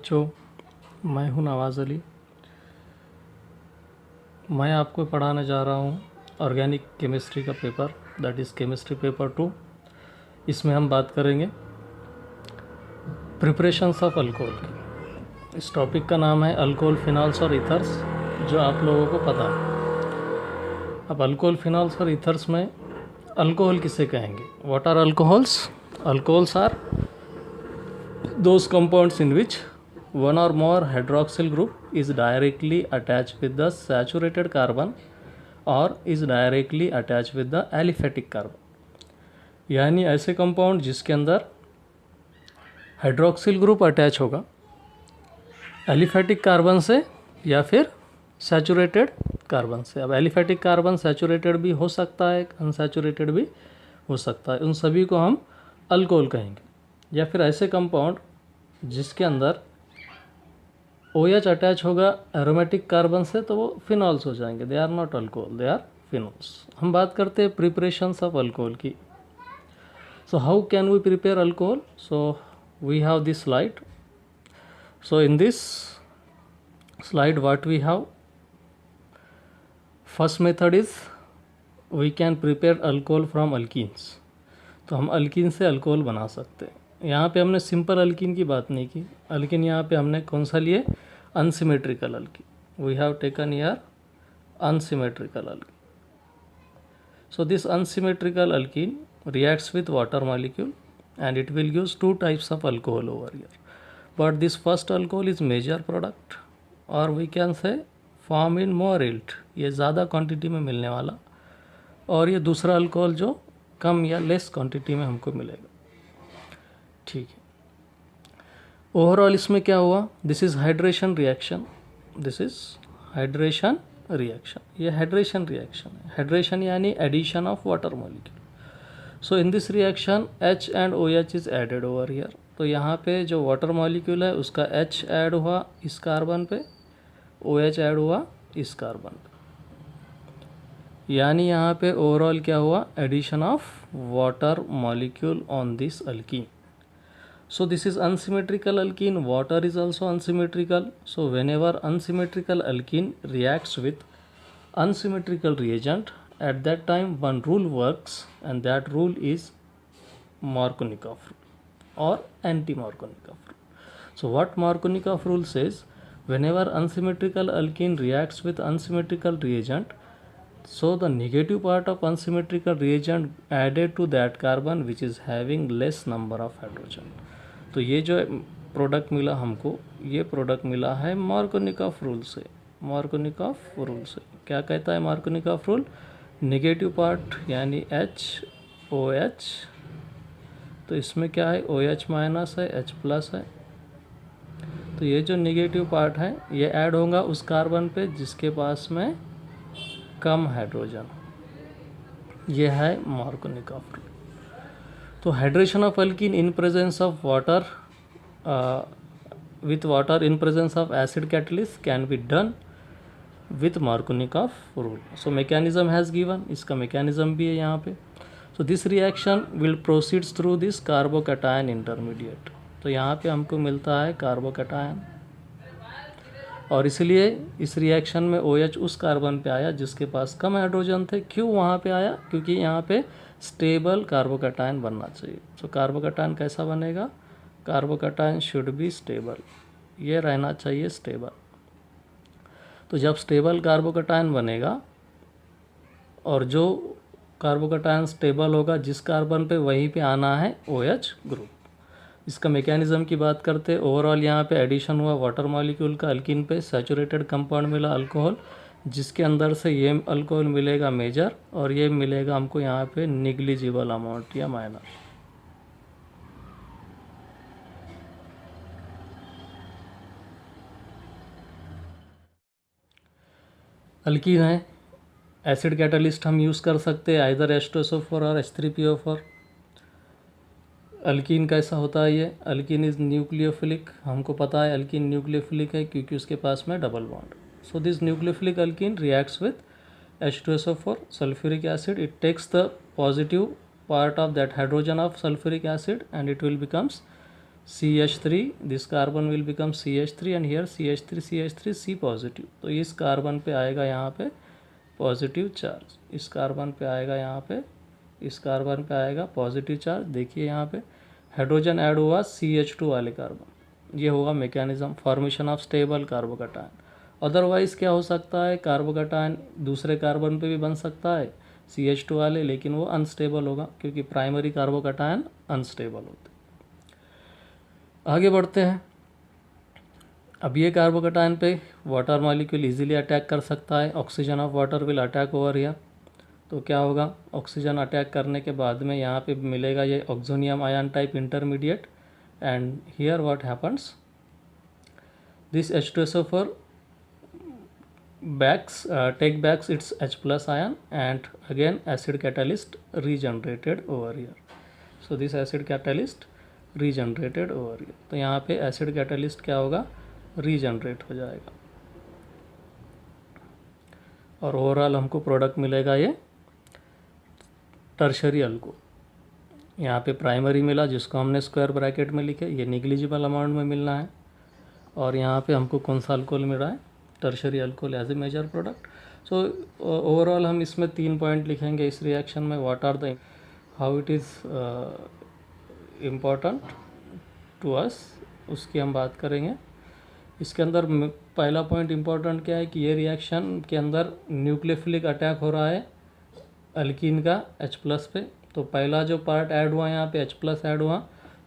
बच्चों, मैं हूं नवाज़ अली। मैं आपको पढ़ाने जा रहा हूं ऑर्गेनिक केमिस्ट्री का paper, that is chemistry paper 2। इसमें हम बात करेंगे प्रिपरेशंस ऑफ अल्कोहल की। इस टॉपिक का नाम है अल्कोहल, फिनॉल्स और ईथर्स, जो आप लोगों को पता है। अब अल्कोहल, फिनॉल्स और ईथर्स में अल्कोहल किसे कहेंगे? What are alcohols? Alcohols are those compounds in which one or more hydroxyl group is directly attached with the saturated carbon or is directly attached with the aliphatic carbon। यानी ऐसे compound जिसके अंदर hydroxyl group attach होगा aliphatic carbon से या फिर saturated carbon से। अब एलिफेटिक कार्बन सैचुरेटेड भी हो सकता है, अनसैचुरेटेड भी हो सकता है, उन सभी को हम अल्कोहल कहेंगे। या फिर ऐसे कंपाउंड जिसके अंदर OH अटैच होगा एरोमेटिक कार्बन से, तो वो फिनॉल्स हो जाएंगे। They are not alcohol, they are phenols. हम बात करते हैं प्रिपरेशंस ऑफ अल्कोहल की। So how can we prepare alcohol? So we have this slide. So in this slide what we have, first method is we can prepare alcohol from alkenes. तो हम alkyne से alcohol बना सकते हैं। यहाँ पे हमने सिंपल अल्कीन की बात नहीं की, अल्कीन यहाँ पे हमने कौन सा लिए? Unsymmetrical alkene. We have taken here unsymmetrical alkene. So this unsymmetrical alkene reacts with water molecule and it will use two types of alcohol over here, but this first alcohol is major product or we can say form in more yield, ये ज़्यादा quantity में मिलने वाला, और ये दूसरा alcohol जो कम या लेस क्वांटिटी में हमको मिलेगा। ठीक है, ओवरऑल इसमें क्या हुआ? This is hydration reaction, this is hydration reaction. ये हाइड्रेशन रिएक्शन है। हाइड्रेशन यानी addition of water molecule. So in this reaction H and OH is added over here. तो यहाँ पे जो वाटर मॉलिक्यूल है उसका H ऐड हुआ इस कार्बन पे, OH ऐड हुआ इस कार्बन पे, यानी यहाँ पे ओवरऑल क्या हुआ? Addition of water molecule on this alkene. So this is unsymmetrical alkene, water is also unsymmetrical. So whenever unsymmetrical alkene reacts with unsymmetrical reagent, at that time one rule works, and that rule is Markovnikov rule or anti-Markovnikov rule. So what Markovnikov rule says, whenever unsymmetrical alkene reacts with unsymmetrical reagent, so the negative part of unsymmetrical reagent added to that carbon which is having less number of hydrogen। तो ये जो product मिला हमको, ये product मिला है Markovnikov rule से। Markovnikov rule से क्या कहता है मार्कोनिकॉफ रूल? नेगेटिव पार्ट यानी HOH, तो इसमें क्या है? OH माइनस है, H प्लस है। तो ये जो नेगेटिव पार्ट है ये ऐड होगा उस कार्बन पे जिसके पास में कम हाइड्रोजन। ये है मार्कोनिकॉफ रूल। तो hydration of alkyne in presence of water with water in presence of acid catalyst can be done with Markovnikov rule. So mechanism has given, इसका मैकेनिज्म भी है यहाँ पे। So this reaction will proceeds through this carbocation intermediate. तो यहाँ पे हमको मिलता है कार्बोकैटायन, और इसलिए इस रिएक्शन में OH उस कार्बन पे आया जिसके पास कम हाइड्रोजन थे। क्यों वहाँ पे आया? क्योंकि यहाँ पे स्टेबल कार्बोकैटायन बनना चाहिए। तो कार्बोकैटायन कैसा बनेगा? कार्बोकैटायन शुड बी स्टेबल, ये रहना चाहिए स्टेबल। तो जब स्टेबल कार्बोकैटायन बनेगा और जो कार्बोकैटायन स्टेबल होगा जिस कार्बन पे, वहीं पे आना है OH ग्रुप। इसका मैकेनिज्म की बात करते हैं। ओवरऑल यहाँ पे एडिशन हुआ वाटर मॉलिक्यूल का अल्कीन पे, सैचुरेटेड कंपाउंड मिला अल्कोहल, जिसके अंदर से ये अल्कोहल मिलेगा मेजर और ये मिलेगा हमको यहाँ पे निग्लिजिबल अमाउंट या माइनर। अल्कीन है, एसिड कैटलिस्ट हम यूज़ कर सकते हैं आइदर H2SO4 और H3PO4। अल्कीन कैसा होता है? ये अल्कीन इज़ न्यूक्लियोफिलिक। हमको पता है अल्कीन न्यूक्लियोफिलिक है क्योंकि उसके पास में double bond. So this nucleophilic alkene reacts with H2SO4 sulfuric acid. It takes the positive part of that hydrogen of sulfuric acid and it will becomes CH3, this carbon will become CH3 and here CH3 C positive, तो इस carbon पे आएगा यहाँ पे positive charge, इस carbon पे आएगा यहाँ पे, इस कार्बन पे आएगा पॉजिटिव चार्ज। देखिए यहाँ पे हाइड्रोजन ऐड हुआ CH2 वाले कार्बन, ये होगा mechanism formation of stable carbocation. Otherwise क्या हो सकता है, कार्बोकैटायन दूसरे कार्बन पे भी बन सकता है CH2 वाले, लेकिन वो अनस्टेबल होगा क्योंकि प्राइमरी कार्बोकैटायन अनस्टेबल होते हैं। आगे बढ़ते हैं। अब ये कार्बोकैटायन पे वाटर मॉलिक्यूल इजीली अटैक कर सकता है, oxygen of water will attack over here. तो क्या होगा, ऑक्सीजन अटैक करने के बाद में यहाँ पे मिलेगा ये oxonium ion type intermediate, and here what happens, this H2SO4 take backs its H plus ion and again acid catalyst regenerated over here. So this acid catalyst regenerated over here. तो यहाँ पे acid catalyst क्या होगा, regenerate हो जाएगा और overall हमको product मिलेगा ये टर्शरी अल्को। यहाँ पे प्राइमरी मिला जिसको हमने स्क्वायर ब्रैकेट में लिखे, ये निग्लिजिबल अमाउंट में मिलना है, और यहाँ पे हमको कौन सा अल्कोहल मिल रहा है, tertiary alcohol as a major product. So overall हम इसमें 3 पॉइंट लिखेंगे इस रिएक्शन में, what are the, how it is important to us, उसकी हम बात करेंगे। इसके अंदर पहला पॉइंट इम्पोर्टेंट क्या है कि ये रिएक्शन के अंदर न्यूक्लियोफिलिक अटैक हो रहा है अल्कीन का H प्लस पे। तो पहला जो पार्ट ऐड हुआ यहाँ पे H प्लस ऐड हुआ,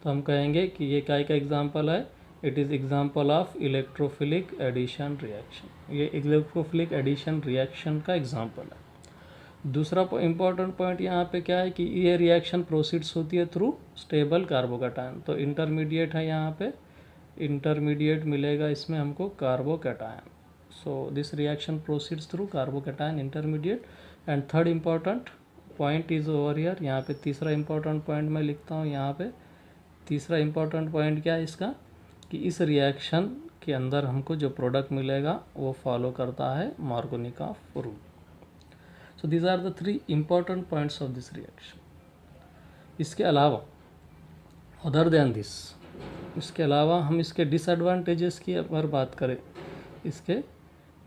तो हम कहेंगे कि ये काय का एग्जाम्पल है, it is example of electrophilic addition reaction, ये इलेक्ट्रोफिलिक एडिशन रिएक्शन का एग्जाम्पल है। दूसरा इम्पॉर्टेंट पॉइंट यहाँ पे क्या है कि ये रिएक्शन प्रोसीड्स होती है थ्रू स्टेबल कार्बोकैटायन, तो इंटरमीडिएट है यहाँ पे, इंटरमीडिएट मिलेगा इसमें हमको carbocation. So this reaction proceeds through carbocation intermediate. And third important point is over here, यहाँ पे तीसरा इम्पॉर्टेंट पॉइंट मैं लिखता हूँ यहाँ पे। तीसरा इम्पॉर्टेंट पॉइंट क्या है इसका, कि इस रिएक्शन के अंदर हमको जो प्रोडक्ट मिलेगा वो फॉलो करता है Markovnikov rule. So these are the 3 important points of this reaction. इसके अलावा अदर देन दिस, इसके अलावा हम इसके डिसएडवांटेजेस की अगर बात करें, इसके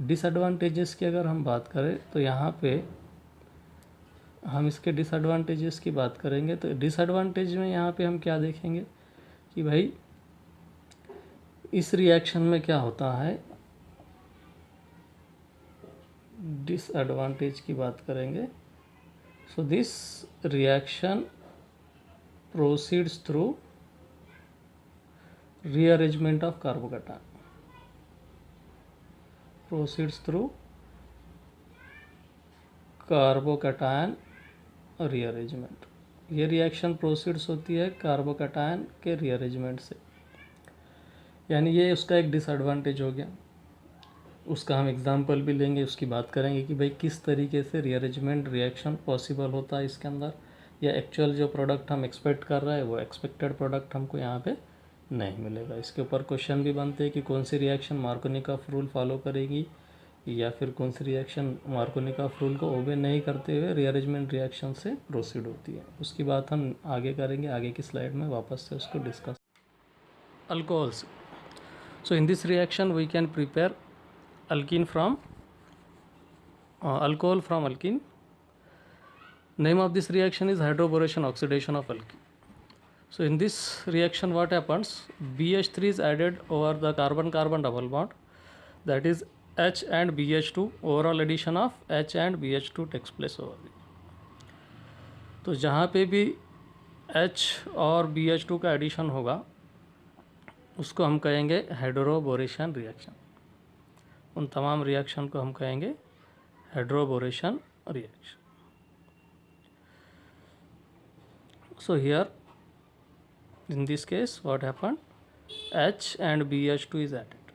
डिसएडवांटेजेस की अगर हम बात करें तो यहाँ पे हम इसके डिसएडवांटेजेस की बात करेंगे। तो डिसएडवांटेज में यहाँ पे हम क्या देखेंगे कि भाई इस रिएक्शन में क्या होता है, डिसएडवांटेज की बात करेंगे। So this reaction proceeds through rearrangement of carbocation, proceeds through carbocation rearrangement. ये रिएक्शन प्रोसीड्स होती है कार्बोकैटायन के रीअरेंजमेंट से, यानी ये उसका एक डिसएडवांटेज हो गया। उसका हम एग्जांपल भी लेंगे, उसकी बात करेंगे कि भाई किस तरीके से रीअरेंजमेंट रिएक्शन पॉसिबल होता है इसके अंदर, या एक्चुअल जो प्रोडक्ट हम एक्सपेक्ट कर रहे हैं वो एक्सपेक्टेड प्रोडक्ट हमको यहाँ पे नहीं मिलेगा। इसके ऊपर क्वेश्चन भी बनते हैं कि कौन सी रिएक्शन मार्कोनिकॉफ रूल फॉलो करेगी या फिर कौन सी रिएक्शन मार्कोनिकॉफ रूल को ओबे नहीं करते हुए रीअरेंजमेंट रिएक्शन से प्रोसीड होती है। उसकी बात हम आगे करेंगे, आगे की स्लाइड में वापस से उसको discuss. Alcohols, so in this reaction we can prepare alkene from alcohol from alkene. Name of this reaction is hydroboration oxidation of alkene. So in this reaction what happens, BH3 is added over the carbon-carbon double bond, that is H and BH2, overall addition of H and BH2 takes place over here. तो जहाँ पे भी H और BH2 का addition होगा उसको हम कहेंगे हाइड्रोबोरेशन रिएक्शन। उन तमाम रिएक्शन को हम कहेंगे hydroboration reaction. So here in this case what happened, H and BH2 is added.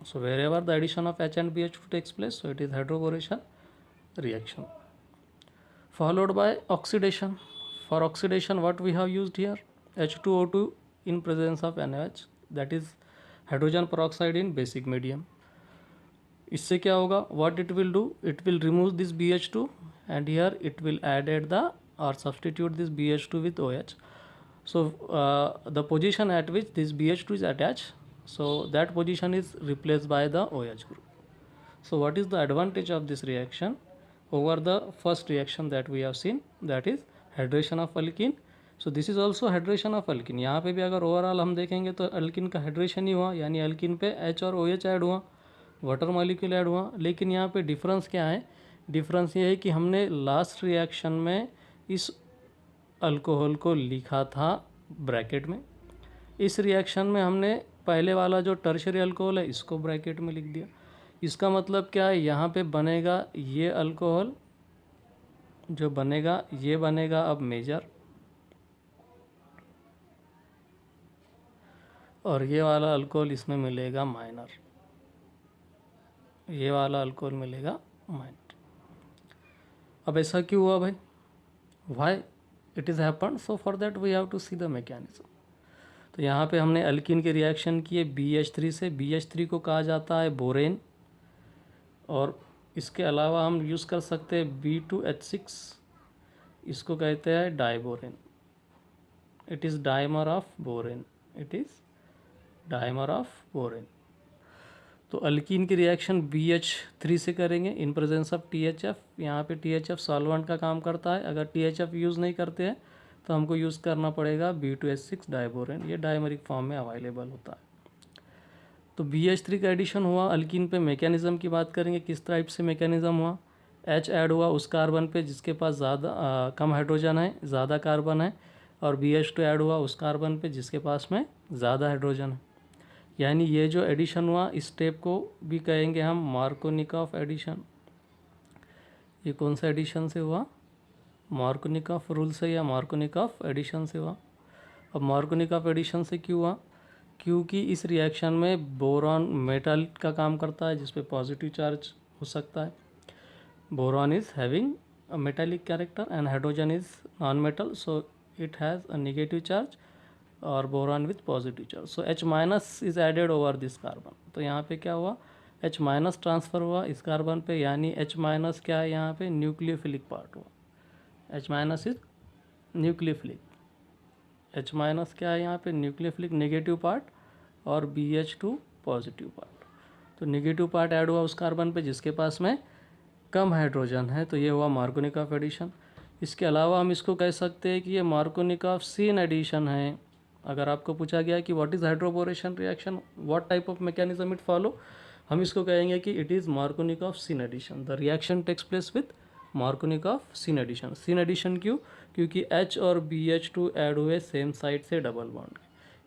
So wherever the addition of H and BH2 takes place, so it is hydroboration reaction, followed by oxidation. For oxidation what we have used here, H2O2 in presence of NaOH, that is hydrogen peroxide in basic medium. इससे क्या होगा, what it will do, it will remove this BH2 and here it will add the or substitute this BH2 with OH. So the position at which this BH2 is attached, so that position is replaced by the OH group. So what is the advantage of this reaction over the first reaction that we have seen, that is hydration of alkene. So this is also hydration of alkene. यहाँ पे भी अगर overall हम देखेंगे तो alkene का hydration ही हुआ, यानी अल्किन पे H और OH ऐड हुआ, वाटर मॉलिक्यूल ऐड हुआ। लेकिन यहाँ पे डिफरेंस क्या है? डिफरेंस ये है कि हमने लास्ट रिएक्शन में इस अल्कोहल को लिखा था ब्रैकेट में, इस रिएक्शन में हमने पहले वाला जो टर्शियरी अल्कोहल है इसको ब्रैकेट में लिख दिया। इसका मतलब क्या है? यहाँ पे बनेगा ये अल्कोहल जो बनेगा, ये बनेगा अब मेजर, और ये वाला अल्कोहल इसमें मिलेगा माइनर, ये वाला अल्कोहल मिलेगा माइनर। अब ऐसा क्यों हुआ भाई? Why it is happen? So for that we have to see the mechanism. तो यहाँ पे हमने अल्किन के रिएक्शन किए BH3 से। BH3 को कहा जाता है बोरेन, और इसके अलावा हम यूज़ कर सकते हैं B2H6, इसको कहते हैं diborane. It is dimer of borane, it is dimer of borane. तो अल्कीन की रिएक्शन BH3 से करेंगे इन प्रेजेंस ऑफ THF। यहाँ पे THF सॉल्वेंट का काम करता है। अगर THF यूज़ नहीं करते हैं तो हमको यूज़ करना पड़ेगा B2H6 डाइबोरेन, ये डाइमरिक फॉर्म में अवेलेबल होता है। तो BH3 का एडिशन हुआ अल्कीन पे। मैकेनिज़्म की बात करेंगे, किस टाइप से मैकेनिज़्म हुआ? H ऐड हुआ उस कार्बन पे जिसके पास ज़्यादा कम हाइड्रोजन है, ज़्यादा कार्बन है, और BH2 ऐड हुआ उस कार्बन पे जिसके पास में ज़्यादा हाइड्रोजन है। यानी ये जो एडिशन हुआ इस स्टेप को भी कहेंगे हम मार्कोनिकॉफ एडिशन। ये कौन सा एडिशन से हुआ? मार्कोनिकॉफ रूल से या मार्कोनिकॉफ एडिशन से हुआ। अब मार्कोनिकॉफ एडिशन से क्यों हुआ? क्योंकि इस रिएक्शन में बोरॉन मेटल का काम करता है जिस पे पॉजिटिव चार्ज हो सकता है। Boron is having a metallic character and hydrogen is non metal, so it has a negative charge, और boron with positive charge. So H minus is added over this carbon. तो यहाँ पे क्या हुआ? H minus transfer हुआ इस carbon पे, यानी H माइनस क्या है यहाँ पे? न्यूक्लियोफिलिक पार्ट हुआ। H minus is nucleophilic. H minus क्या है यहाँ पे? न्यूक्लियोफिलिक नेगेटिव पार्ट, और BH2 पॉजिटिव पार्ट। तो नेगेटिव पार्ट ऐड हुआ उस कार्बन पे जिसके पास में कम हाइड्रोजन है, तो ये हुआ मार्कोनिकॉफ एडिशन। इसके अलावा हम इसको कह सकते हैं कि ये मार्कोनिकॉफ सीन एडिशन है। अगर आपको पूछा गया कि what is hydroboration reaction, what type of mechanism it follow, हम इसको कहेंगे कि it is Markovnikov syn addition. The reaction takes place with Markovnikov syn addition. Syn addition क्यों? क्योंकि H और BH2 ऐड हुए सेम साइड से डबल बॉन्ड,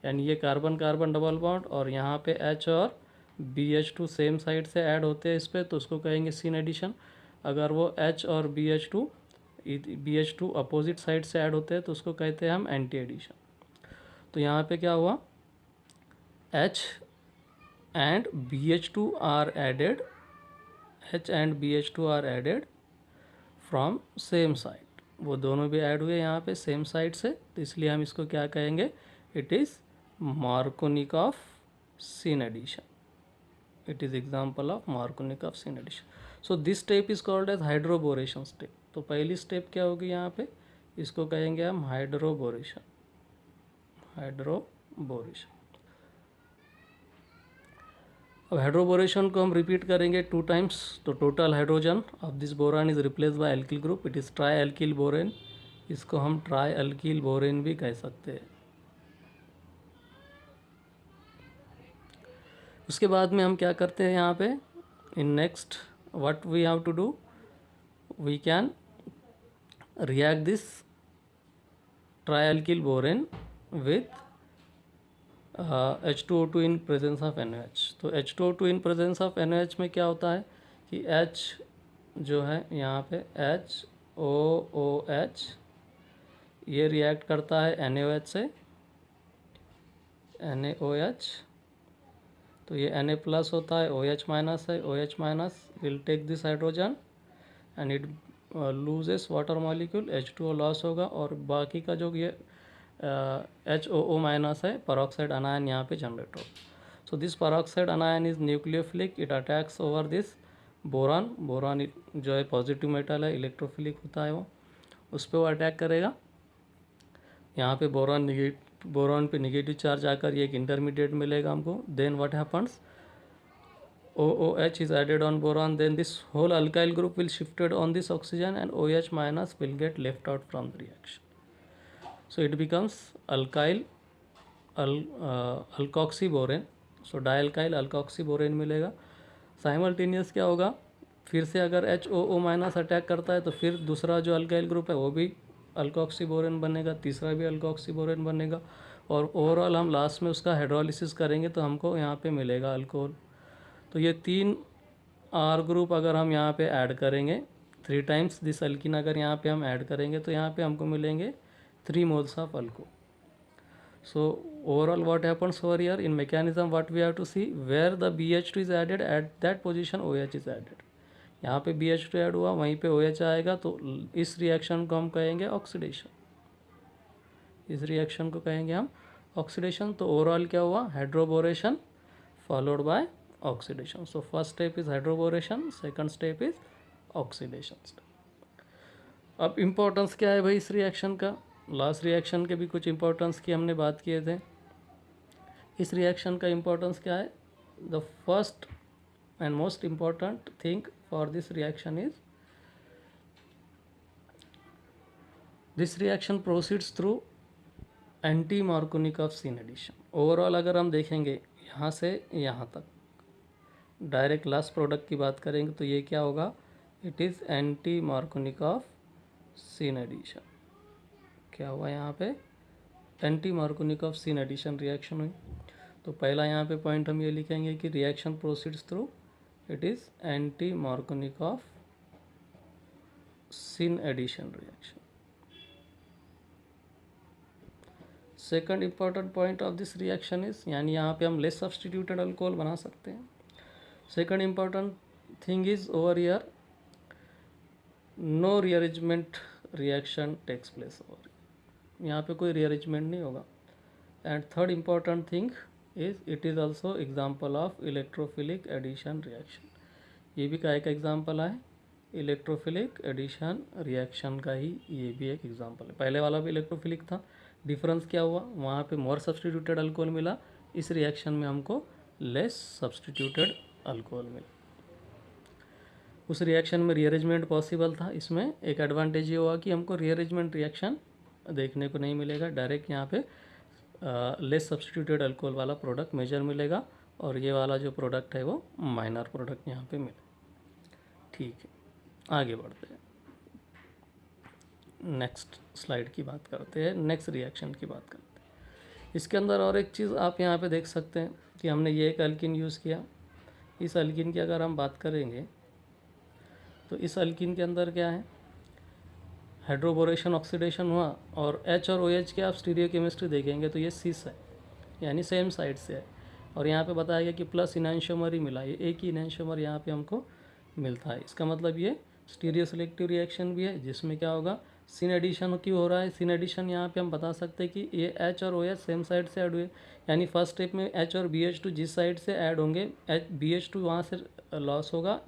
यानी ये कार्बन कार्बन डबल बॉन्ड, और यहाँ पे H और BH2 सेम साइड से ऐड होते हैं इस पर, तो उसको कहेंगे सीन एडिशन। अगर वो H और BH2 अपोजिट साइड से ऐड होते हैं तो उसको कहते हैं हम एंटी एडिशन। तो यहाँ पे क्या हुआ? H and BH2 are added, H and BH2 are added from same side। वो दोनों भी ऐड हुए यहाँ पे सेम साइड से, तो इसलिए हम इसको क्या कहेंगे? It is Markovnikov syn addition. It is example of Markovnikov syn addition. So this step is called as hydroboration step. तो पहली स्टेप क्या होगी यहाँ पे? इसको कहेंगे हम हाइड्रोबोरेशन। हाइड्रोबोरेशन। अब हाइड्रोबोरेशन को हम रिपीट करेंगे 2 टाइम्स। तो total hydrogen of this boron is replace by alkyl group, it is try alkyl borane. इसको हम ट्राई एल्किल बोरेन भी कह सकते हैं। उसके बाद में हम क्या करते हैं यहाँ पे? In next what we have to do, we can react this trialkyl borane with H2O2 in presence of NaOH। तो H2O2 in presence of NaOH में क्या होता है कि H जो है यहाँ पे HOOH ये रिएक्ट करता है NaOH से, NaOH। तो ये Na प्लस होता है, OH माइनस है, OH minus will take this hydrogen and it loses water molecule, H2O loss होगा, और बाकी का जो ये HOO माइनस है पेरोक्साइड अनायन यहाँ पे जनरेट हो। So this peroxide anion is nucleophilic, it attacks over this boron. Boron जो है पॉजिटिव मेटल है, इलेक्ट्रोफिलिक होता है, वो उस पर वो अटैक करेगा। यहाँ पे बोरॉन पे नेगेटिव चार्ज आकर ये एक इंटरमीडिएट मिलेगा हमको. Then what happens, OOH is added on boron, then this whole alkyl group will shifted on this oxygen and OH minus will get left out from the reaction. So it becomes alkoxyborane. So dialkyl alkoxyborane मिलेगा. Simultaneous क्या होगा, फिर से अगर HOO minus attack करता है तो फिर दूसरा जो अल्काइल ग्रुप है वो भी अल्कोक्सीबोरेन बनेगा, तीसरा भी अल्कोक्सीबोरेन बनेगा, और ओवरऑल हम लास्ट में उसका हाइड्रोलिसिस करेंगे तो हमको यहाँ पे मिलेगा अल्कोहल. तो ये 3 R ग्रुप अगर हम यहाँ पे ऐड करेंगे 3 टाइम्स दिस अल्किन अगर यहाँ पे हम ऐड करेंगे तो यहाँ पे हमको मिलेंगे 3 moles of alcohol. So overall what happens over here in mechanism, what we have to see, where the BH2 is added at that position OH is added. यहाँ पे BH2 ऐड हुआ वहीं पे OH आएगा तो इस रिएक्शन को हम कहेंगे ऑक्सीडेशन. इस रिएक्शन को कहेंगे हम ऑक्सीडेशन. तो ओवरऑल क्या हुआ, hydroboration followed by oxidation. So first step is hydroboration, second step is oxidation. अब इम्पोर्टेंस क्या है भाई इस रिएक्शन का, लास्ट रिएक्शन के भी कुछ इंपॉर्टेंस की हमने बात किए थे. इस रिएक्शन का इंपॉर्टेंस क्या है, the first and most important thing for this reaction is this reaction proceeds through anti Markovnikov syn addition. Overall अगर हम देखेंगे यहाँ से यहाँ तक डायरेक्ट लास्ट प्रोडक्ट की बात करेंगे तो ये क्या होगा, it is anti Markovnikov syn addition. क्या हुआ यहाँ पे, anti Markovnikov syn addition reaction हुई. तो पहला यहाँ पे पॉइंट हम ये लिखेंगे कि reaction proceeds through, it is anti Markovnikov syn addition reaction. Second important point of this reaction is, यानी यहाँ पे हम लेस सब्सटीट्यूटेड अल्कोहल बना सकते हैं. Second important thing is over here, no rearrangement reaction takes place over. यहाँ पे कोई रीअरेंजमेंट नहीं होगा. And third important thing is, it is also example of electrophilic addition reaction. ये भी का एक एग्जाम्पल है, इलेक्ट्रोफिलिक एडिशन रिएक्शन का ही ये भी एक एग्जाम्पल है. पहले वाला भी इलेक्ट्रोफिलिक था, डिफरेंस क्या हुआ, वहाँ पे मोर सब्सटीट्यूटेड अल्कोहल मिला, इस रिएक्शन में हमको लेस सब्सटीट्यूटेड अल्कोहल मिला. उस रिएक्शन में रीअरेंजमेंट पॉसिबल था, इसमें एक एडवांटेज ये हुआ कि हमको रीअरेंजमेंट रिएक्शन देखने को नहीं मिलेगा. डायरेक्ट यहाँ पे लेस सब्सटीट्यूटेड अल्कोहल वाला प्रोडक्ट मेजर मिलेगा और ये वाला जो प्रोडक्ट है वो माइनर प्रोडक्ट यहाँ पे मिले. ठीक है, आगे बढ़ते हैं, नेक्स्ट स्लाइड की बात करते हैं, नेक्स्ट रिएक्शन की बात करते हैं. इसके अंदर और एक चीज़ आप यहाँ पे देख सकते हैं कि हमने ये एक अल्किन यूज़ किया. इस अल्किन की अगर हम बात करेंगे तो इस अल्किन के अंदर क्या है, हाइड्रोबोरेशन ऑक्सीडेशन हुआ और H और OH के आप स्टीरियो केमिस्ट्री देखेंगे तो ये सिस है, यानी सेम साइड से है. और यहाँ पे बताया गया कि प्लस इनैंशियोमर ही मिला, ये एक ही इनैंशियोमर यहाँ पे हमको मिलता है. इसका मतलब ये स्टीरियो सिलेक्टिव रिएक्शन भी है, जिसमें क्या होगा, सीन एडिशन क्यों हो रहा है. सीन एडिशन यहाँ पे हम बता सकते हैं कि ये H और OH सेम साइड से ऐड हुए, यानी फर्स्ट स्टेप में H और BH2 जिस साइड से ऐड होंगे, BH2 वहाँ से लॉस होगा,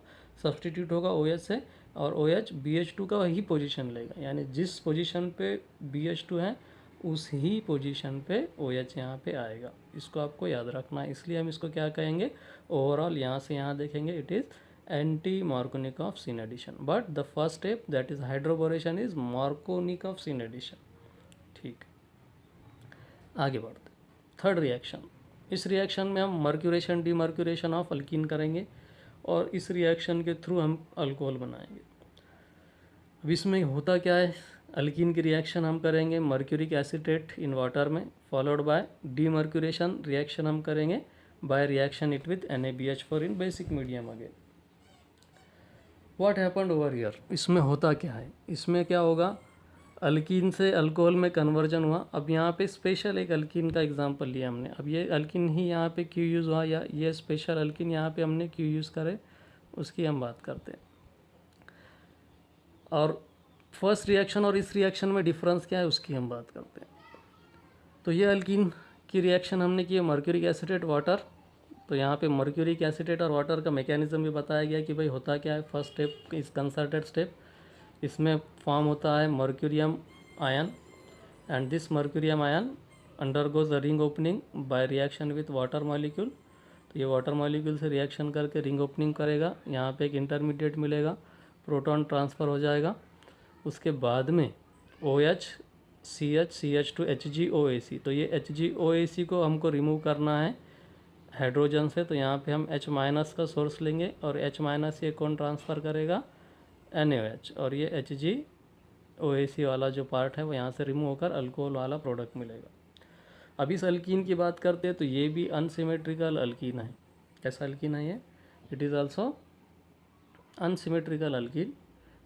सब्सटीट्यूट होगा OH से, और OH BH2 का वही पोजीशन लेगा, यानी जिस पोजीशन पे BH2 है उस ही पोजीशन पे OH यहाँ पे आएगा. इसको आपको याद रखना है, इसलिए हम इसको क्या कहेंगे, ओवरऑल यहाँ से यहाँ देखेंगे it is anti Markovnikov syn addition. But the first step that is hydroboration is Markovnikov syn addition. ठीक, आगे बढ़ते. थर्ड रिएक्शन, इस रिएक्शन में हम मर्क्यूरेशन डीमर्क्यूरेशन ऑफ अल्कीन करेंगे और इस रिएक्शन के थ्रू हम अल्कोहल बनाएंगे. अब इसमें होता क्या है, अल्कीन की रिएक्शन हम करेंगे मर्क्यूरिक एसिटेट इन वाटर में, फॉलोड बाय डीमर्क्यूरेशन रिएक्शन हम करेंगे by reaction it with NaBH4 in basic medium. Again what happened over here, इसमें होता क्या है, इसमें क्या होगा, अल्कीन से अल्कोहल में कन्वर्जन हुआ. अब यहाँ पे स्पेशल एक अल्कीन का एग्जांपल लिया हमने. अब ये अल्कीन ही यहाँ पे क्यों यूज़ हुआ, या ये स्पेशल अल्कीन यहाँ पे हमने क्यों यूज़ करे, उसकी हम बात करते हैं. और फर्स्ट रिएक्शन और इस रिएक्शन में डिफरेंस क्या है उसकी हम बात करते हैं. तो ये अल्कीन की रिएक्शन हमने की है मर्क्यूरिक एसिटेट वाटर. तो यहाँ पे मर्क्यूरिक एसिटेट और वाटर का मैकेनिज्म भी बताया गया कि भाई होता क्या है. फर्स्ट स्टेप इस कंसर्टेड स्टेप, इसमें फॉर्म होता है मर्क्यूरियम ion and this mercurium ion undergoes the ring opening by reaction with water molecule. तो ये वाटर मॉलिक्यूल से रिएक्शन करके रिंग ओपनिंग करेगा, यहाँ पे एक इंटरमीडिएट मिलेगा, प्रोटॉन ट्रांसफ़र हो जाएगा। उसके बाद में OH CH CH2 HgOAc, तो ये HgOAc को हमको रिमूव करना है हाइड्रोजन से, तो यहाँ पे हम H- का सोर्स लेंगे और H- ये कौन ट्रांसफ़र करेगा, NaOH, और ये HgOAc वाला जो पार्ट है वो यहाँ से रिमूव होकर अल्कोहल वाला प्रोडक्ट मिलेगा। अब इस अल्कीन की बात करते हैं तो ये भी अनसिमेट्रिकल अल्कीन है। कैसा अल्कीन है ये? It is also unsymmetrical alkyne,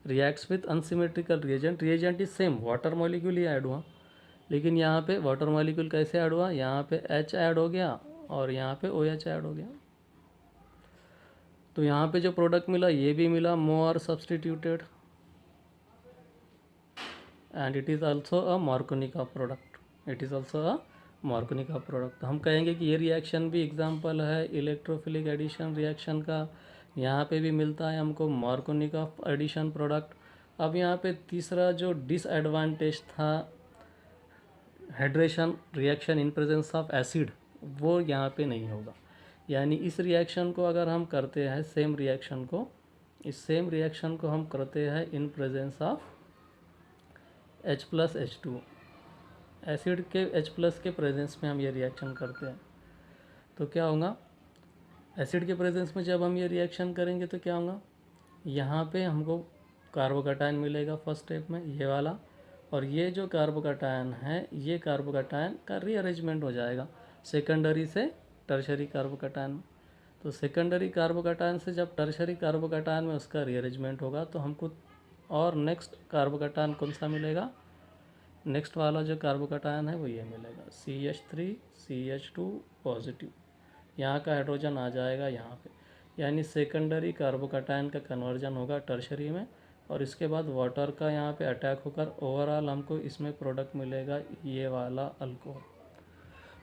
reacts with unsymmetrical reagent. Reagent is same, water molecule he add हुआ, लेकिन यहाँ पे वाटर मॉलिक्यूल कैसे ऐड हुआ, यहाँ पे H ऐड हो गया और यहाँ पे OH ऐड हो गया। तो यहाँ पे जो प्रोडक्ट मिला ये भी मिला more substituted, and it is also a Markovnikov product. It is also a Markovnikov product. हम कहेंगे कि ये रिएक्शन भी एग्जांपल है इलेक्ट्रोफिलिक एडिशन रिएक्शन का। यहाँ पे भी मिलता है हमको मार्कोनिका एडिशन प्रोडक्ट। अब यहाँ पे तीसरा जो डिसएडवांटेज था hydration reaction in presence of acid, वो यहाँ पे नहीं होगा। यानी इस रिएक्शन को अगर हम करते हैं सेम रिएक्शन को, इस सेम रिएक्शन को हम करते हैं इन प्रेजेंस ऑफ H+H2, एसिड के H+ के प्रेजेंस में हम ये रिएक्शन करते हैं, तो क्या होगा, एसिड के प्रेजेंस में जब हम ये रिएक्शन करेंगे तो क्या होगा, यहाँ पे हमको कार्बोकैटायन मिलेगा फर्स्ट स्टेप में, ये वाला, और ये जो कार्बोकैटायन है ये कार्बोकैटायन का रीअरेंजमेंट हो जाएगा सेकेंडरी से टर्शरी कार्बोकैटायन में। तो सेकेंडरी कार्बोकैटायन से जब टर्शरी कार्बोकैटायन में उसका रीअरेंजमेंट होगा तो हमको और नेक्स्ट कार्बोकैटायन कौन सा मिलेगा, नेक्स्ट वाला जो कार्बोकैटायन है वो ये मिलेगा CH3 CH2 पॉजिटिव। यहाँ का हाइड्रोजन आ जाएगा यहाँ पे, यानी सेकेंडरी कार्बोकैटायन का कन्वर्जन होगा टर्शरी में, और इसके बाद वाटर का यहाँ पे अटैक होकर ओवरऑल हमको इसमें प्रोडक्ट मिलेगा ये वाला alcohol.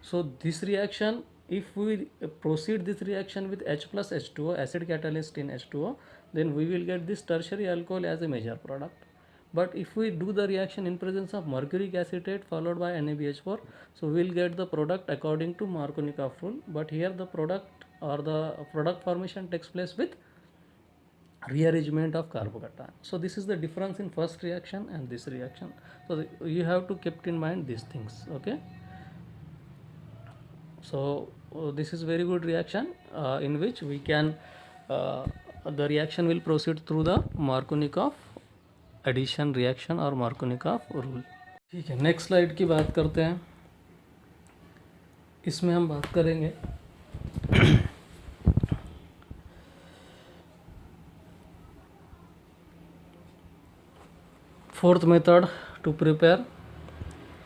So this reaction, if we proceed this reaction with H+H2O, acid catalyst in H2O, then we will get this tertiary alcohol as a major product. But if we do the reaction in presence of mercuric acetate followed by NaBH4, so we will get the product according to Markovnikov rule. But here the product or the product formation takes place with rearrangement of carbocation. So this is the difference in first reaction and this reaction. So you have to keep in mind these things. Okay. So this is very good reaction in which we can the reaction will proceed through the Markovnikov addition reaction और Markovnikov rule. ठीक है, next slide की बात करते हैं। इसमें हम बात करेंगे fourth method to prepare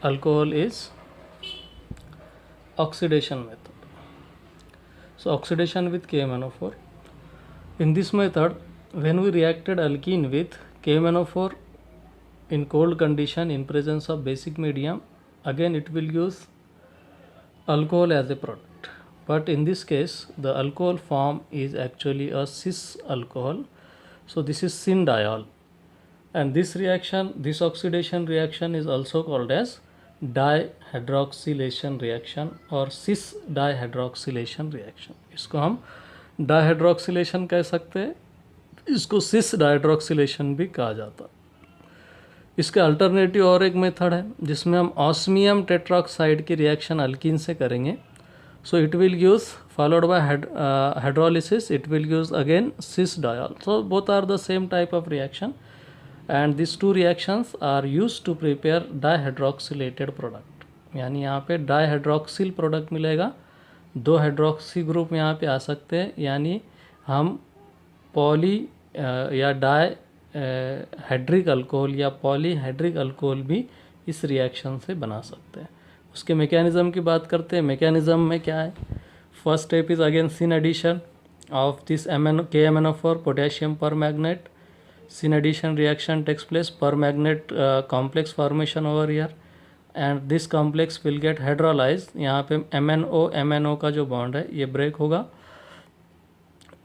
alcohol is oxidation method. So oxidation with KMnO4. In this method, when we reacted alkene with KMnO4 in cold condition in presence of basic medium, again it will use alcohol as a product. But in this case, the alcohol form is actually a cis alcohol. So this is syn-diol. And this reaction, this oxidation reaction is also called as dihydroxylation reaction और cis डाइहाइड्रोक्सिलेशन reaction. इसको हम डाइहाइड्रोक्सिलेशन कह सकते हैं, इसको सिस डाइहाइड्रोक्सिलेशन भी कहा जाता है। इसका अल्टरनेटिव और एक मेथड है जिसमें हम ऑस्मियम टेट्राक्साइड की रिएक्शन अल्कीन से करेंगे। So it will use followed by hydrolysis, it will use again cis diol. So both are the same type of reaction and these two reactions are used to prepare dihydroxylated product। यानी यहाँ पे डाइहाइड्रोक्सिल product मिलेगा, दो hydroxy group यहाँ पे आ सकते हैं, यानी हम पॉली या डाई हाइड्रिक अल्कोहल या पॉलीहाइड्रिक अल्कोहल भी इस रिएक्शन से बना सकते हैं। उसके मैकेनिज़्म की बात करते हैं। मैकेनिज़्म में क्या है, first step is again syn addition of this KMnO4 potassium permanganate. Syn addition reaction takes place, permanganate complex formation over here, and this complex will get hydrolyzed। यहाँ पे MnO का जो बॉन्ड है ये break होगा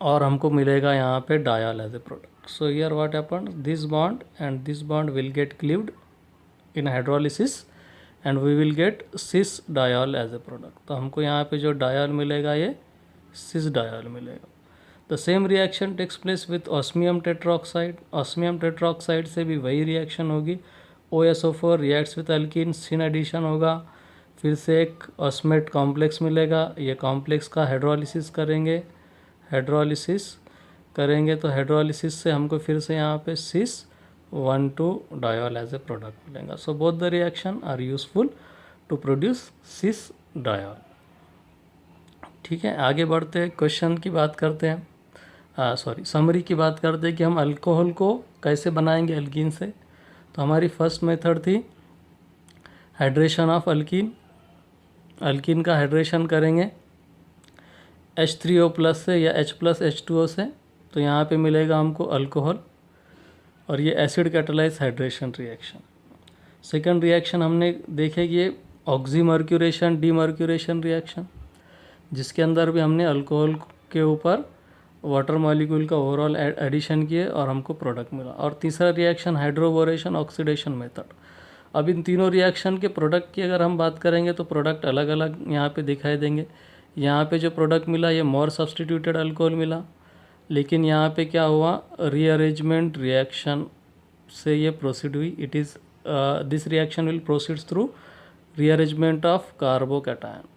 और हमको मिलेगा यहाँ पे diol as a product. So here what happened, this bond and this bond will get cleaved in hydrolysis and we will get cis diol as a product. तो हमको यहाँ पे जो डायल मिलेगा ये सिस डायल मिलेगा। The same reaction takes place with osmium tetroxide. Osmium tetroxide से भी वही रिएक्शन होगी। OSO4 reacts with alkene, syn addition होगा, फिर से एक ऑस्मेट कॉम्प्लेक्स मिलेगा। ये कॉम्प्लेक्स का हाइड्रोलिसिस करेंगे, तो हाइड्रोलिसिस से हमको फिर से यहाँ पे cis 1,2 diol as a product मिलेगा। So both the reaction are useful to produce cis diol. ठीक है, आगे बढ़ते हैं, क्वेश्चन की बात करते हैं, समरी की बात करते हैं कि हम अल्कोहल को कैसे बनाएंगे अल्कीन से। तो हमारी फर्स्ट मेथड थी हाइड्रेशन ऑफ अल्कीन। अल्कीन का हाइड्रेशन करेंगे H3O+ से या H+H2O से। तो यहाँ पे मिलेगा हमको अल्कोहल, और ये acid catalyse hydration reaction. Second reaction हमने देखे कि ये ऑक्सीमर्क्यूरेशन डीमर्क्यूरेशन रिएक्शन, जिसके अंदर भी हमने अल्कोहल के ऊपर वाटर मॉलिक्यूल का ओवरऑल एडिशन किए और हमको प्रोडक्ट मिला। और तीसरा रिएक्शन हाइड्रोबोरेशन ऑक्सीडेशन मेथड। अब इन तीनों रिएक्शन के प्रोडक्ट की अगर हम बात करेंगे तो प्रोडक्ट अलग अलग यहाँ पे दिखाई देंगे। यहाँ पे जो प्रोडक्ट मिला ये मोर सब्सटीट्यूटेड अल्कोहल मिला, लेकिन यहाँ पे क्या हुआ, रीअरेंजमेंट रिएक्शन से ये प्रोसीड हुई। It is this reaction will proceeds through rearrangement of carbocation.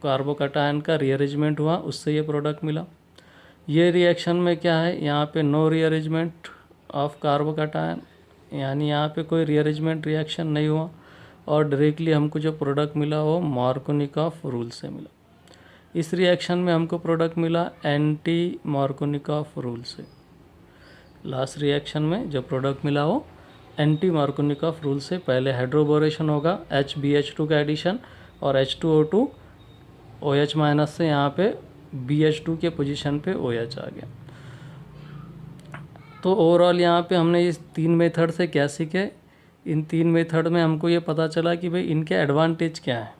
Carbocation का रीअरेंजमेंट हुआ, उससे ये प्रोडक्ट मिला। ये रिएक्शन में क्या है, यहाँ पे नो रीअरेंजमेंट ऑफ कार्बोकैटायन, यानी यहाँ पे कोई रीअरेंजमेंट रिएक्शन नहीं हुआ, और डायरेक्टली हमको जो प्रोडक्ट मिला वो मार्कोनिकॉफ रूल से मिला। इस रिएक्शन में हमको प्रोडक्ट मिला एंटी मार्कोनिकॉफ रूल से। लास्ट रिएक्शन में जो प्रोडक्ट मिला वो एंटी मार्कोनिकॉफ रूल से। पहले हाइड्रोबोरेशन होगा, HBH2 का एडिशन, और H2O2 OH- से यहाँ पे BH2 के पोजीशन पे OH आ गया। तो ओवरऑल यहाँ पे हमने इस 3 मेथड से क्या सीखे। इन 3 मेथड में हमको ये पता चला कि भाई इनके एडवांटेज क्या है,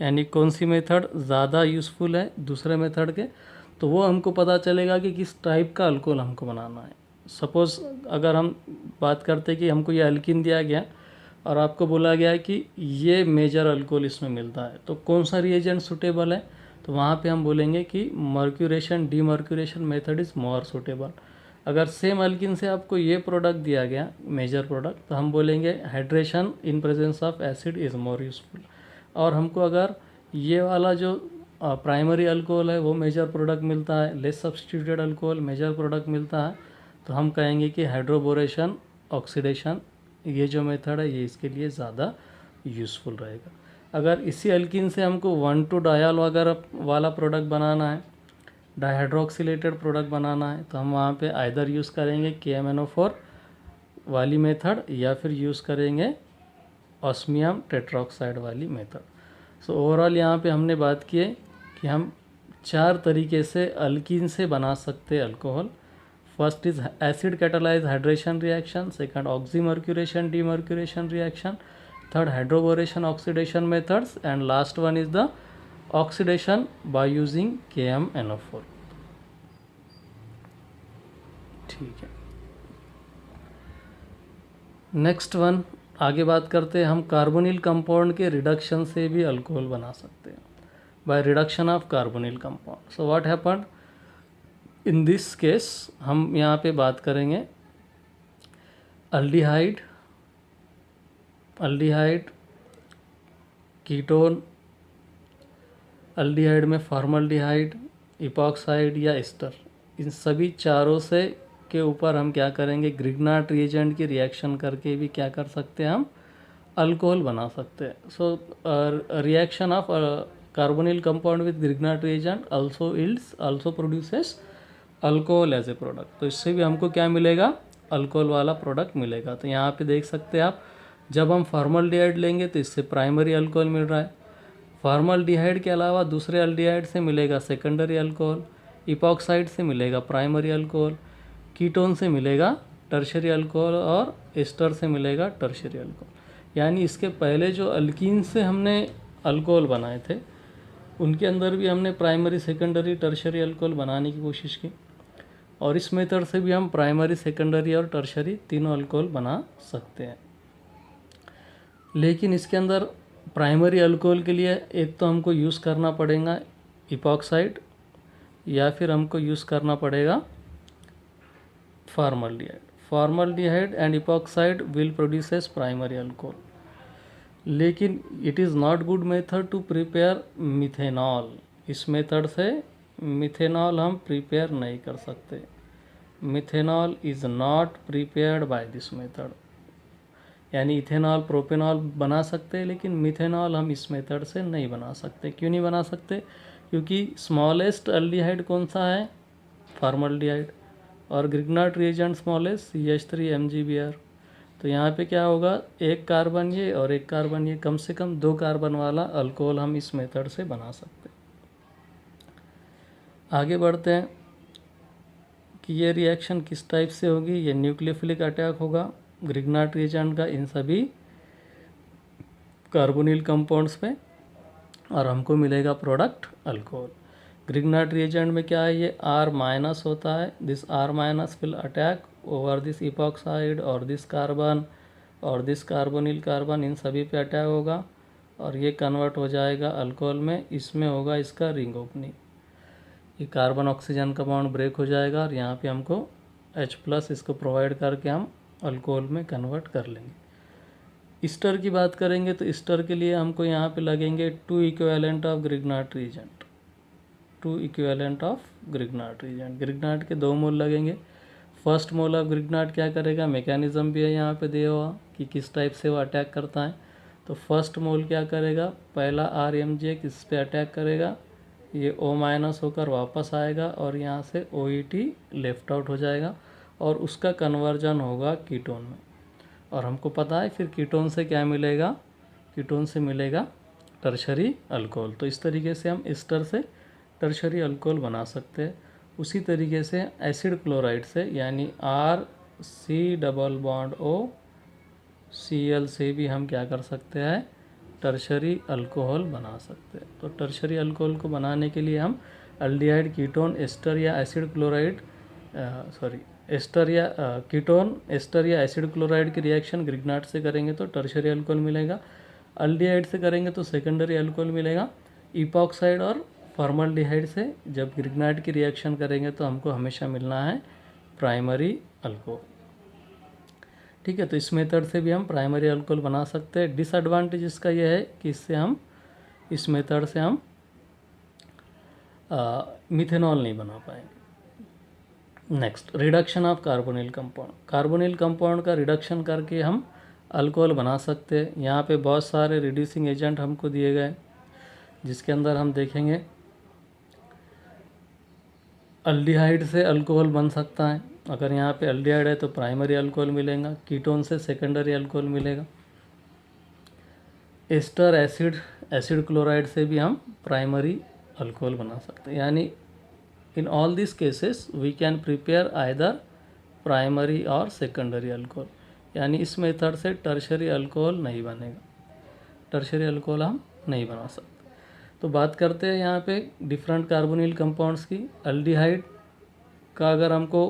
यानी कौन सी मेथड ज़्यादा यूज़फुल है दूसरे मेथड के। तो वो हमको पता चलेगा कि किस टाइप का अल्कोहल हमको बनाना है। सपोज़ अगर हम बात करते कि हमको ये अल्कीन दिया गया और आपको बोला गया है कि ये मेजर अल्कोहल इसमें मिलता है, तो कौन सा रिएजेंट सूटेबल है, तो वहाँ पे हम बोलेंगे कि mercuration demercuration method is more suitable. अगर सेम अल्कीन से आपको ये प्रोडक्ट दिया गया मेजर प्रोडक्ट, तो हम बोलेंगे hydration in presence of acid is more useful. और हमको अगर ये वाला जो प्राइमरी अल्कोहल है वो मेजर प्रोडक्ट मिलता है, less substituted alcohol major product मिलता है, तो हम कहेंगे कि हाइड्रोबोरेशन ऑक्सीडेशन ये जो मेथड है ये इसके लिए ज़्यादा यूज़फुल रहेगा। अगर इसी अल्कीन से हमको 1,2 डायल वगैरह वाला प्रोडक्ट बनाना है, डाइहाइड्रोक्सिलेटेड प्रोडक्ट बनाना है, तो हम वहाँ पे आइदर यूज़ करेंगे KMNO4 वाली मेथड या फिर यूज़ करेंगे ऑस्मियम टेट्राऑक्साइड वाली मेथड। सो ओवरऑल यहाँ पे हमने बात की है कि हम 4 तरीके से अल्कीन से बना सकते हैं alcohol. First is acid catalyse hydration reaction, second oxymercuration demercuration reaction, third hydroboration oxidation methods, and last one is the oxidation by using KMNO4। ठीक है, नेक्स्ट वन आगे बात करते हैं हम कार्बोनिल कंपाउंड के रिडक्शन से भी अल्कोहल बना सकते हैं, by reduction of carbonyl compound. So what happened in this case, हम यहाँ पे बात करेंगे अल्डिहाइड, कीटोन, अल्डिहाइड में फॉर्मल्डिहाइड, इपॉक्साइड या एस्टर, इन सभी चारों से के ऊपर हम क्या करेंगे, ग्रिग्नार्ड रिएजेंट की रिएक्शन करके भी क्या कर सकते हैं, हम अल्कोहल बना सकते हैं। So reaction of carbonyl compound with Grignard reagent also produces alcohol as a product. तो इससे भी हमको क्या मिलेगा, अल्कोहल वाला प्रोडक्ट मिलेगा। तो यहाँ पे देख सकते हैं आप, जब हम फॉर्मल्डिहाइड लेंगे तो इससे प्राइमरी अल्कोहल मिल रहा है, फॉर्मल्डिहाइड के अलावा दूसरे अल्डिहाइड से मिलेगा सेकेंडरी अल्कोहल, इपॉक्साइड से मिलेगा प्राइमरी अल्कोहल, कीटोन से मिलेगा टर्शरी अल्कोहल, और एस्टर से मिलेगा टर्शरी अल्कोहल। यानी इसके पहले जो अल्कीन से हमने अल्कोहल बनाए थे उनके अंदर भी हमने प्राइमरी सेकेंडरी टर्शरी अल्कोहल बनाने की कोशिश की, और इस मेथड से भी हम प्राइमरी सेकेंडरी और टर्शरी तीनों अल्कोहल बना सकते हैं। लेकिन इसके अंदर प्राइमरी अल्कोहल के लिए एक तो हमको यूज़ करना पड़ेगा इपॉक्साइड या फिर हमको यूज़ करना पड़ेगा formaldehyde. Formaldehyde and epoxide will produce as primary alcohol. लेकिन it is not good method to prepare methanol. इस मेथड से मिथेनॉल हम प्रिपेयर नहीं कर सकते. Methanol is not prepared by this method. यानी इथेनॉल प्रोपेनॉल बना सकते हैं, लेकिन मिथेनॉल हम इस मेथड से नहीं बना सकते. क्यों नहीं बना सकते? क्योंकि स्मॉलेस्ट अल्डिहाइड कौन सा है? फॉर्मल्डिहाइड. और ग्रिग्नार्ड रिएजेंट स्मॉलेस्ट CH3MgBr. तो यहाँ पे क्या होगा, एक कार्बन ये और एक कार्बन ये, कम से कम 2 कार्बन वाला अल्कोहल हम इस मेथड से बना सकते हैं. आगे बढ़ते हैं कि ये रिएक्शन किस टाइप से होगी. ये न्यूक्लियोफिलिक अटैक होगा ग्रिग्नार्ड रिएजेंट का इन सभी कार्बोनिल कंपाउंड्स पे, और हमको मिलेगा प्रोडक्ट अल्कोहल. ग्रिग्नार्ड रिएजेंट में क्या है, ये R- होता है. This R- will attack over this epoxide और दिस कार्बन और दिस कार्बोनिल कार्बन, इन सभी पे अटैक होगा और ये कन्वर्ट हो जाएगा अल्कोहल में. इसमें होगा इसका रिंग ओपनिंग. ये कार्बन ऑक्सीजन का बॉन्ड ब्रेक हो जाएगा और यहाँ पे हमको H+ इसको प्रोवाइड करके हम अल्कोहल में कन्वर्ट कर लेंगे. ईस्टर की बात करेंगे तो ईस्टर के लिए हमको यहाँ पे लगेंगे 2 equivalent of Grignard reagent. 2 equivalent of Grignard reagent. Grignard के 2 मोल लगेंगे. फर्स्ट मोल ऑफ ग्रिग्नार्ड क्या करेगा, मैकेनिज्म भी है यहाँ पे दिया हुआ कि किस टाइप से वो अटैक करता है. तो फर्स्ट मोल क्या करेगा, पहला RMJ किस पे अटैक करेगा, ये O- होकर वापस आएगा और यहाँ से OET लेफ्ट आउट हो जाएगा और उसका कन्वर्जन होगा कीटोन में. और हमको पता है फिर कीटोन से क्या मिलेगा, कीटोन से मिलेगा टर्शरी अल्कोहल. तो इस तरीके से हम एस्टर से टर्शरी अल्कोहल बना सकते हैं. उसी तरीके से एसिड क्लोराइड से, यानी RC≡O से भी हम क्या कर सकते हैं, टर्शरी अल्कोहल बना सकते हैं. तो टर्शरी अल्कोहल को बनाने के लिए हम अल्डिहाइड कीटोन एस्टर या एसिड क्लोराइड एस्टर या कीटोन एस्टर या एसिड क्लोराइड की रिएक्शन ग्रिग्नार्ड से करेंगे तो टर्शरी अल्कोहल मिलेगा. अल्डिहाइड से करेंगे तो सेकेंडरी अल्कोहल मिलेगा. इपॉक्साइड और फॉर्मल्डिहाइड से जब ग्रिग्नार्ड की रिएक्शन करेंगे तो हमको हमेशा मिलना है प्राइमरी अल्कोहल. ठीक है, तो इस मेथड से भी हम प्राइमरी अल्कोहल बना सकते हैं. डिसएडवांटेज इसका यह है कि इससे हम इस मेथड से हम मिथेनॉल नहीं बना पाएंगे. Next, reduction of carbonyl compound. Carbonyl compound का रिडक्शन करके हम अल्कोहल बना सकते हैं. यहाँ पे बहुत सारे रिड्यूसिंग एजेंट हमको दिए गए, जिसके अंदर हम देखेंगे अल्डिहाइड से अल्कोहल बन सकता है. अगर यहाँ पे अल्डिहाइड है तो प्राइमरी अल्कोहल मिलेगा. कीटोन से सेकेंडरी अल्कोहल मिलेगा. एस्टर एसिड क्लोराइड से भी हम प्राइमरी अल्कोहल बना सकते हैं. यानी in all these cases we can prepare either primary और secondary अल्कोहल. यानी इस मेथड से टर्शरी अल्कोहल नहीं बनेगा. टर्शरी अल्कोहल हम नहीं बना सकते. तो बात करते हैं यहाँ पे डिफरेंट कार्बोनिल कंपाउंड्स की. अल्डिहाइड का अगर हमको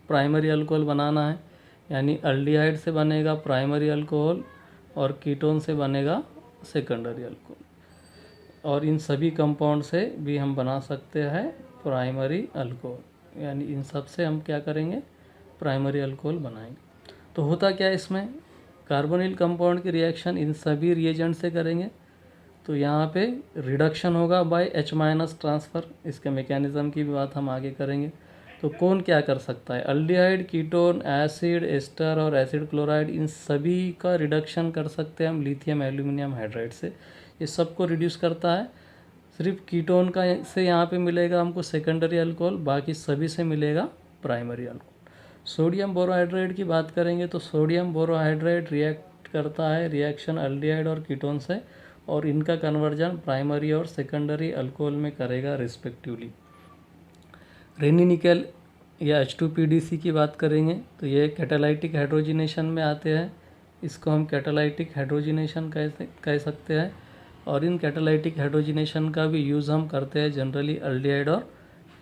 प्राइमरी अल्कोहल बनाना है, यानी अल्डिहाइड से बनेगा प्राइमरी अल्कोहल और कीटोन से बनेगा सेकेंडरी अल्कोहल. और इन सभी कंपाउंड से भी हम बना सकते हैं प्राइमरी अल्कोहल. यानी इन सब से हम क्या करेंगे, प्राइमरी अल्कोहल बनाएंगे. तो होता क्या है इसमें, कार्बोनिल कंपाउंड की रिएक्शन इन सभी रिएजेंट से करेंगे तो यहाँ पे रिडक्शन होगा बाय H- ट्रांसफ़र. इसके मैकेनिज़्म की भी बात हम आगे करेंगे. तो कौन क्या कर सकता है, अल्डिहाइड, कीटोन, एसिड, एस्टर और एसिड क्लोराइड, इन सभी का रिडक्शन कर सकते हैं हम लिथियम एल्यूमिनियम हाइड्राइड से. ये सबको रिड्यूस करता है. सिर्फ कीटोन का से यहाँ पे मिलेगा हमको सेकेंडरी अल्कोहल, बाकी सभी से मिलेगा प्राइमरी अल्कोहल. सोडियम बोरोहाइड्रेट की बात करेंगे तो सोडियम बोरोहाइड्रेट रिएक्ट करता है रिएक्शन अल्डिहाइड और कीटोन से, और इनका कन्वर्जन प्राइमरी और सेकेंडरी अल्कोहल में करेगा रिस्पेक्टिवली. रेनी निकल या H2PDC की बात करेंगे तो ये कैटालाइटिक हाइड्रोजिनेशन में आते हैं. इसको हम कैटालाइटिक हाइड्रोजिनेशन कह सकते हैं. और इन कैटालाइटिक हाइड्रोजिनेशन का भी यूज़ हम करते हैं जनरली अल्डिहाइड और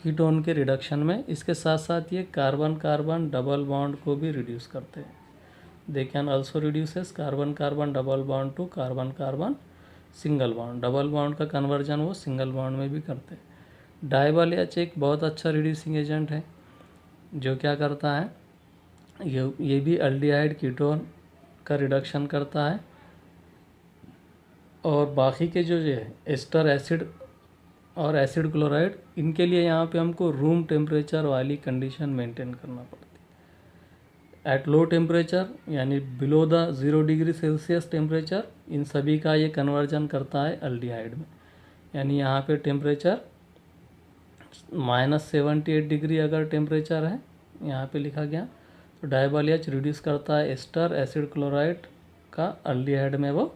कीटोन के रिडक्शन में. इसके साथ साथ ये कार्बन कार्बन डबल बॉन्ड को भी रिड्यूस करते हैं. They can also reduces carbon carbon double bond to carbon carbon single bond, double bond का कन्वर्जन वो सिंगल बॉन्ड में भी करते हैं। डाइवॉल्यूच एक बहुत अच्छा रिड्यूसिंग एजेंट है जो क्या करता है, ये भी एल्डिहाइड कीटोन का रिडक्शन करता है। और बाकी के जो है एस्टर एसिड और एसिड क्लोराइड, इनके लिए यहाँ पे हमको रूम टेम्परेचर वाली कंडीशन मेंटेन करना पड़ती है। एट लो टेम्परेचर यानी below the 0 degree Celsius temperature, इन सभी का ये कन्वर्जन करता है एल्डिहाइड में। यानी यहाँ पे टेम्परेचर -78 डिग्री अगर टेम्परेचर है यहाँ पे लिखा गया, तो डाइवॉल्यूच रिड्यूस करता है एस्टर एसिड क्लोराइड का एल्डिहाइड में वो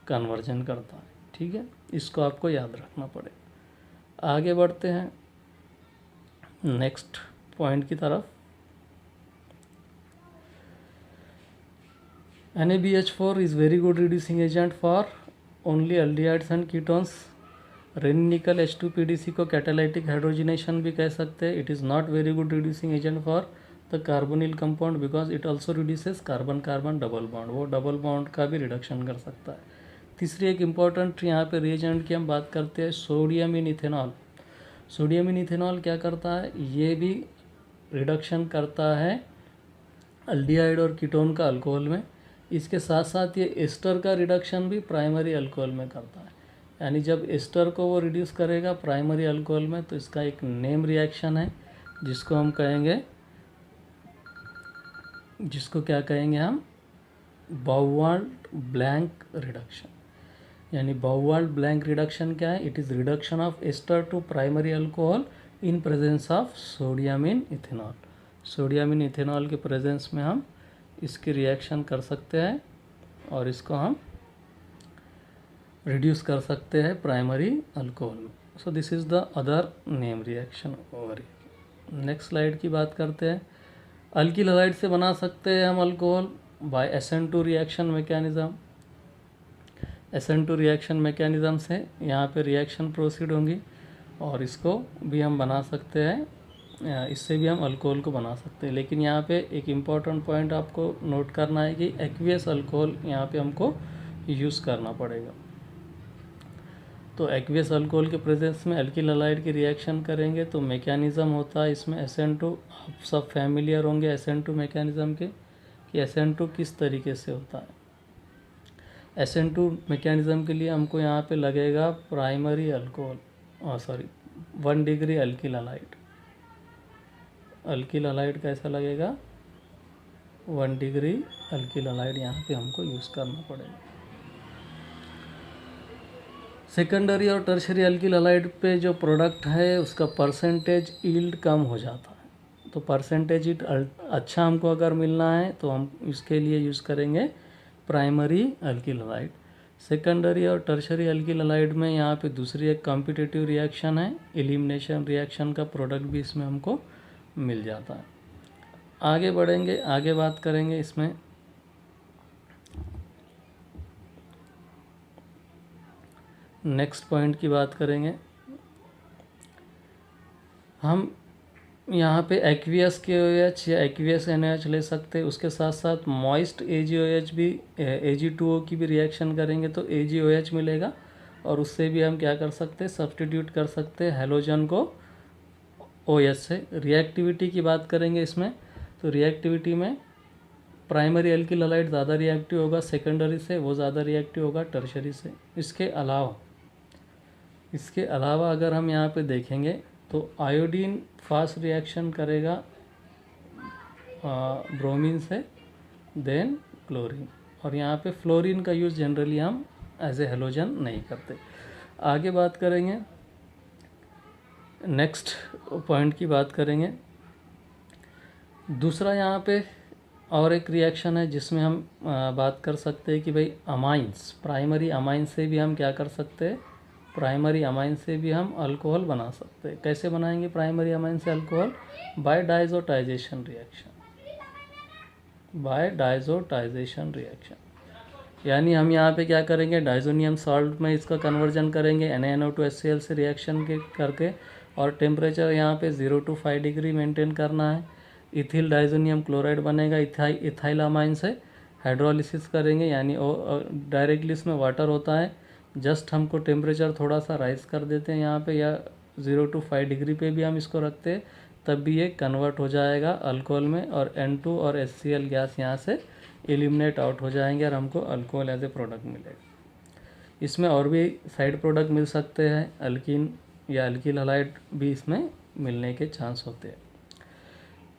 कन्वर्जन करता है। ठीक है, इसको आपको याद रखना पड़ेगा। आगे बढ़ते हैं नेक्स्ट पॉइंट की तरफ। NaBH4 is very good reducing agent for only aldehydes and ketones. Raney nickel H2PDC को कैटालाइटिक हाइड्रोजनेशन भी कह सकते हैं। It is not very good reducing agent for the carbonyl compound because it also reduces carbon carbon double bond, वो double bond का भी reduction कर सकता है। तीसरी एक इम्पॉर्टेंट यहाँ पे रिएजेंट की हम बात करते हैं, sodium in ethanol. Sodium in ethanol क्या करता है, ये भी रिडक्शन करता है एल्डिहाइड और कीटोन का अल्कोहल में। इसके साथ साथ ये एस्टर का रिडक्शन भी प्राइमरी अल्कोहल में करता है। यानी जब एस्टर को वो रिड्यूस करेगा प्राइमरी अल्कोहल में, तो इसका एक नेम रिएक्शन है जिसको हम कहेंगे, जिसको क्या कहेंगे हम, बाउवाल्ट ब्लैंक रिडक्शन। यानी बाउवाल्ट ब्लैंक रिडक्शन क्या है, it is reduction of ester to primary alcohol in presence of sodium in ethanol. Sodium in ethanol के प्रेजेंस में हम इसकी रिएक्शन कर सकते हैं और इसको हम रिड्यूस कर सकते हैं प्राइमरी अल्कोहल में। So this is the other name reaction over. Next slide की बात करते हैं। अल्किल हैलाइड से बना सकते हैं हम alcohol by SN2 reaction mechanism. SN2 reaction mechanism से यहाँ पे रिएक्शन प्रोसीड होंगी और इसको भी हम बना सकते हैं, इससे भी हम अल्कोहल को बना सकते हैं। लेकिन यहाँ पे एक इम्पॉर्टेंट पॉइंट आपको नोट करना है कि एक्वियस अल्कोहल यहाँ पे हमको यूज़ करना पड़ेगा। तो एक्वियस अल्कोहल के प्रेजेंस में अल्किल हैलाइड की रिएक्शन करेंगे तो मैकेनिज़्म होता है इसमें SN2। आप सब फैमिलियर होंगे SN2 मैकेनिज़्म के कि SN2 किस तरीके से होता है। SN2 मैकेनिज़्म के लिए हमको यहाँ पे लगेगा primary alcohol, 1 degree alkyl halide. Alkyl halide कैसा लगेगा, 1 डिग्री अल्किल हैलाइड यहाँ पे हमको यूज़ करना पड़ेगा। सेकेंडरी और टर्शरी अल्किल हैलाइड पे जो प्रोडक्ट है उसका परसेंटेज यील्ड कम हो जाता है। तो परसेंटेज यील्ड अच्छा हमको अगर मिलना है तो हम इसके लिए यूज़ करेंगे प्राइमरी अल्किल हैलाइड। सेकेंडरी और टर्शरी अल्किल हैलाइड में यहाँ पे दूसरी एक कॉम्पिटिटिव रिएक्शन है, एलिमिनेशन रिएक्शन का प्रोडक्ट भी इसमें हमको मिल जाता है। आगे बढ़ेंगे, आगे बात करेंगे इसमें नेक्स्ट पॉइंट की बात करेंगे हम। यहाँ पे एक्वियस KOH या एक्वियस NaOH ले सकते हैं, उसके साथ साथ मॉइस्ट AgOH भी, Ag2O की भी रिएक्शन करेंगे तो AgOH मिलेगा और उससे भी हम क्या कर सकते हैं, सब्सटीट्यूट कर सकते हैं हैलोजन को OH से। रिएक्टिविटी की बात करेंगे इसमें, तो रिएक्टिविटी में प्राइमरी अल्किल हैलाइड ज़्यादा रिएक्टिव होगा सेकेंडरी से, वो ज़्यादा रिएक्टिव होगा टर्शरी से। इसके अलावा अगर हम यहाँ पे देखेंगे तो आयोडीन फास्ट रिएक्शन करेगा ब्रोमीन से, देन क्लोरीन, और यहाँ पे फ्लोरीन का यूज़ जनरली हम एज ए हेलोजन नहीं करते। आगे बात करेंगे, नेक्स्ट पॉइंट की बात करेंगे। दूसरा यहाँ पे और एक रिएक्शन है जिसमें हम बात कर सकते हैं कि भाई अमाइंस, प्राइमरी अमाइन से भी हम क्या कर सकते हैं, प्राइमरी अमाइन से भी हम अल्कोहल बना सकते हैं। कैसे बनाएंगे प्राइमरी अमाइन से alcohol, by diazotization reaction, by diazotization reaction. यानी हम यहाँ पे क्या करेंगे, डाइजोनियम सॉल्ट में इसका कन्वर्जन करेंगे NaNO2HCl से रिएक्शन के करके, और टेम्परेचर यहाँ पे 0 to 5 डिग्री मेंटेन करना है। इथिल डाइजोनियम क्लोराइड बनेगा इथाइल अमाइन से, हाइड्रोलिसिस करेंगे, यानी डायरेक्टली इसमें वाटर होता है, जस्ट हमको टेम्परेचर थोड़ा सा राइज कर देते हैं यहाँ पे, या 0 to 5 डिग्री पे भी हम इसको रखते हैं, तब भी ये कन्वर्ट हो जाएगा अल्कोहल में, और N2 और HCl गैस यहाँ से एलिमिनेट आउट हो जाएंगे और हमको अल्कोहल एज ए प्रोडक्ट मिलेगा। इसमें और भी साइड प्रोडक्ट मिल सकते हैं, अल्कीन या अल्किल हलाइड भी इसमें मिलने के चांस होते हैं।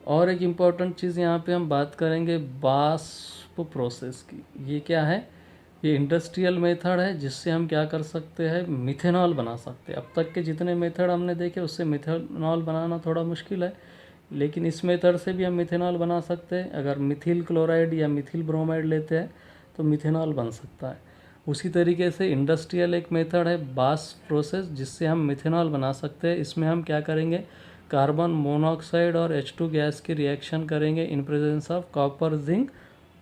और एक इम्पॉर्टेंट चीज़ यहाँ पे हम बात करेंगे वाष्प प्रोसेस की। ये क्या है? ये इंडस्ट्रियल मेथड है जिससे हम क्या कर सकते हैं, मिथेनॉल बना सकते हैं। अब तक के जितने मेथड हमने देखे उससे मिथेनॉल बनाना थोड़ा मुश्किल है, लेकिन इस मेथड से भी हम मिथेनॉल बना सकते हैं। अगर मिथिल क्लोराइड या मिथिल ब्रोमाइड लेते हैं तो मिथेनॉल बन सकता है। उसी तरीके से इंडस्ट्रियल एक मेथड है वाष्प प्रोसेस, जिससे हम मिथेनॉल बना सकते हैं। इसमें हम क्या करेंगे, कार्बन मोनोऑक्साइड और H2 गैस की रिएक्शन करेंगे इन presence of copper zinc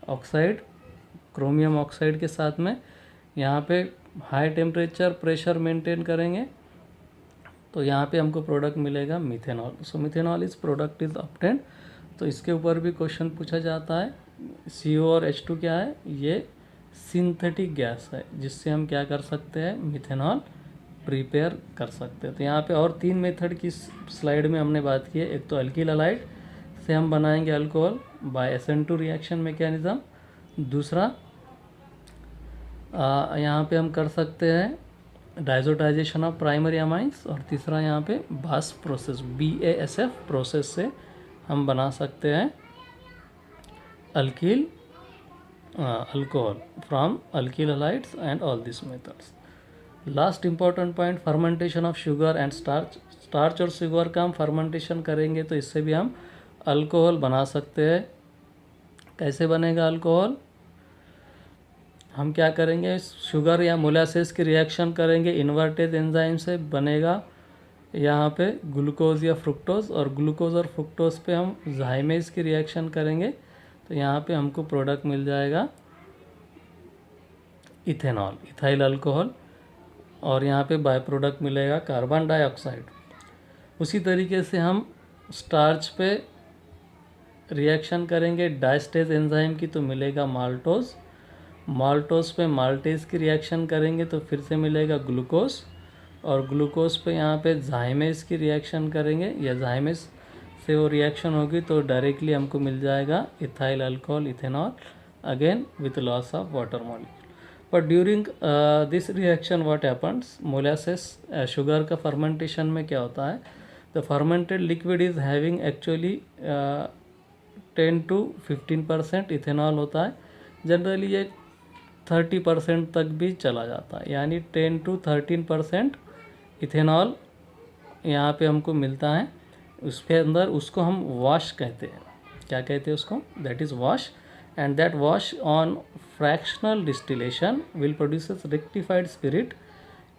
oxide chromium oxide के साथ में। यहाँ पे हाई टेम्परेचर प्रेशर मेंटेन करेंगे तो यहाँ पे हमको प्रोडक्ट मिलेगा methanol. So methanol is product is obtained. तो इसके ऊपर भी क्वेश्चन पूछा जाता है। CO और H2 क्या है? ये सिंथेटिक गैस है जिससे हम क्या कर सकते हैं, मिथेनॉल प्रिपेयर कर सकते हैं। तो यहाँ पे और 3 मेथड की स्लाइड में हमने बात की है। एक तो अल्किल हलाइड से हम बनाएंगे alcohol by SN2 reaction mechanism. दूसरा यहाँ पे हम कर सकते हैं डाइजोटाइजेशन ऑफ प्राइमरी अमाइंस। और तीसरा यहाँ पे वाष्प प्रोसेस BASF प्रोसेस से हम बना सकते हैं alkyl alcohol from alkyl halides and all this methods. Last important point, fermentation of sugar and starch. Starch और शुगर का हम फर्मेंटेशन करेंगे तो इससे भी हम अल्कोहल बना सकते हैं। कैसे बनेगा अल्कोहल? हम क्या करेंगे, शुगर या मोलासेस की रिएक्शन करेंगे, इन्वर्टेड एंजाइम से बनेगा यहाँ पे ग्लूकोज या फ्रुक्टोज, और ग्लूकोज और फ्रुक्टोज पे हम जाइमेज की रिएक्शन करेंगे तो यहाँ पे हमको प्रोडक्ट मिल जाएगा इथेनॉल, इथाइल अल्कोहल, और यहाँ पे बाय प्रोडक्ट मिलेगा कार्बन डाइऑक्साइड। उसी तरीके से हम स्टार्च पे रिएक्शन करेंगे डाइस्टेज एंजाइम की तो मिलेगा माल्टोज। माल्टोज पे माल्टेज की रिएक्शन करेंगे तो फिर से मिलेगा ग्लूकोज, और ग्लूकोज पे यहाँ पे जाइमेज की रिएक्शन करेंगे या जाइमेज से वो रिएक्शन होगी तो डायरेक्टली हमको मिल जाएगा ethyl alcohol ethanol, again with loss of water molecule. But during this reaction what happens, molasses sugar का फर्मेंटेशन में क्या होता है, the fermented liquid is having actually 10 to 15% ethanol होता है। जनरली ये 30% तक भी चला जाता है, यानी 10 to 13% इथेनॉल यहाँ पे हमको मिलता है। उसके अंदर उसको हम वॉश कहते हैं। क्या कहते हैं उसको? That is wash, and that wash on fractional distillation will produces rectified spirit,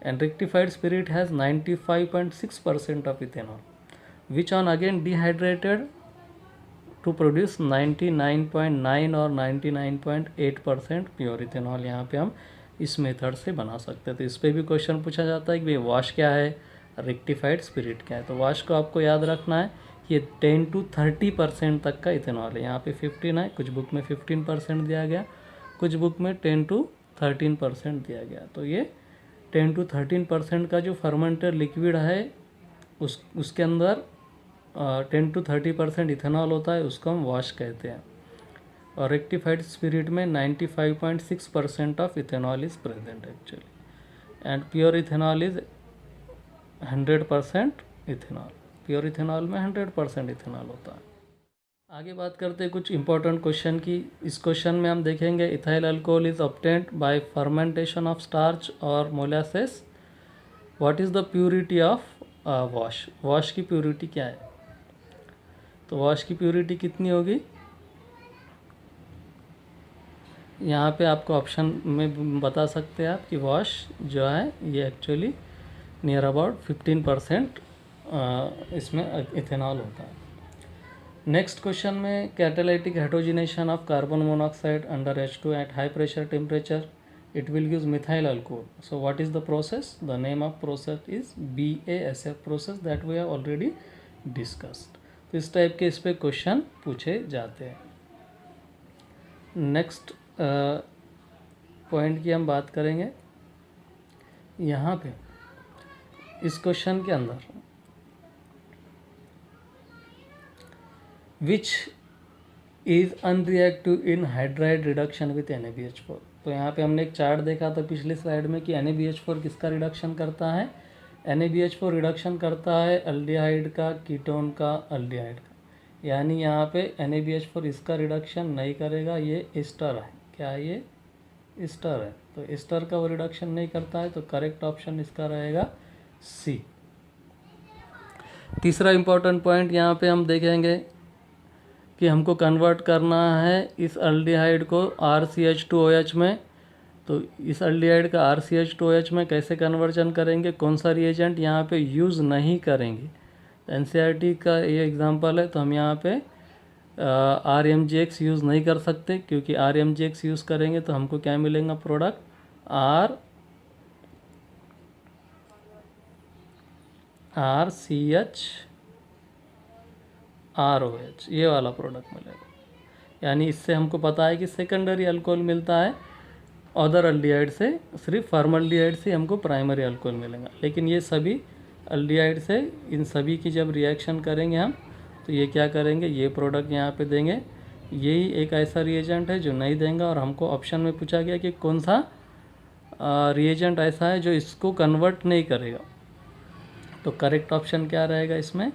and rectified spirit has 95.6% of ethanol, which on again dehydrated to produce 99.9 और 99.8% प्योर इथेनॉल। यहाँ पे हम इस मेथड से बना सकते हैं। तो इस पर भी क्वेश्चन पूछा जाता है कि भाई वॉश क्या है, रेक्टिफाइड स्पिरिट क्या है। तो वॉश को आपको याद रखना है, ये 10 to 30% तक का इथेनॉल है। यहाँ पे 15 है, कुछ बुक में 15% दिया गया, कुछ बुक में 10 to 13% दिया गया। तो ये 10 to 13% का जो फर्मेंटेड लिक्विड है उसके अंदर 10 to 30% इथेनॉल होता है, उसको हम वॉश कहते हैं। और रेक्टिफाइड स्पिरिट में 95.6% of ethanol is present actually, and pure ethanol is 100% ethanol. Pure ethanol में 100% इथेनॉल होता है। आगे बात करते हैं कुछ इंपॉर्टेंट क्वेश्चन की। इस क्वेश्चन में हम देखेंगे ethyl alcohol is obtained by fermentation of starch और molasses. What is the purity of wash? Wash की प्योरिटी क्या है? तो वॉश की प्योरिटी कितनी होगी? यहाँ पे आपको ऑप्शन में बता सकते हैं आप कि वॉश जो है ये एक्चुअली नियर अबाउट 15% इसमें इथेनॉल होता है। नेक्स्ट क्वेश्चन में catalytic hydrogenation of carbon monoxide under H2 at high pressure temperature it will give methyl alcohol. So what is the process? The name of process is BASF process that we have already discussed. तो इस type के इस पे question पूछे जाते हैं। Next point की हम बात करेंगे यहाँ पे इस क्वेश्चन के अंदर which is unreactive in hydride reduction with NaBH4। तो यहाँ पे हमने एक चार्ट देखा था पिछले स्लाइड में कि NaBH4 किसका रिडक्शन करता है, NaBH4 रिडक्शन करता है अल्डिहाइड का, कीटोन का, अल्डिहाइड का। यानी यहाँ पे NaBH4 इसका रिडक्शन नहीं करेगा, ये एस्टर है। क्या है ये? एस्टर है। तो एस्टर का वो रिडक्शन नहीं करता है, तो करेक्ट ऑप्शन इसका रहेगा सी। तीसरा इंपॉर्टेंट पॉइंट यहाँ पे हम देखेंगे कि हमको कन्वर्ट करना है इस अल्डिहाइड को RCH2OH में। तो इस अल्डिहाइड का RCH2OH में कैसे कन्वर्जन करेंगे, कौन सा रिएजेंट यहाँ पे यूज़ नहीं करेंगे। NCERT का ये एग्जांपल है, तो हम यहाँ पे RMGX यूज़ नहीं कर सकते, क्योंकि RMGX यूज़ करेंगे तो हमको क्या मिलेगा प्रोडक्ट, RCHROH, ये वाला प्रोडक्ट मिलेगा। यानी इससे हमको पता है कि सेकेंडरी अल्कोहल मिलता है अदर अल्डिहाइड से, सिर्फ फॉर्मल्डिहाइड से हमको प्राइमरी अल्कोहल मिलेगा। लेकिन ये सभी अल्डिहाइड से, इन सभी की जब रिएक्शन करेंगे हम, तो ये क्या करेंगे, ये प्रोडक्ट यहाँ पे देंगे। यही एक ऐसा रिएजेंट है जो नहीं देंगे, और हमको ऑप्शन में पूछा गया कि कौन सा रिएजेंट ऐसा है जो इसको कन्वर्ट नहीं करेगा। तो करेक्ट ऑप्शन क्या रहेगा इसमें,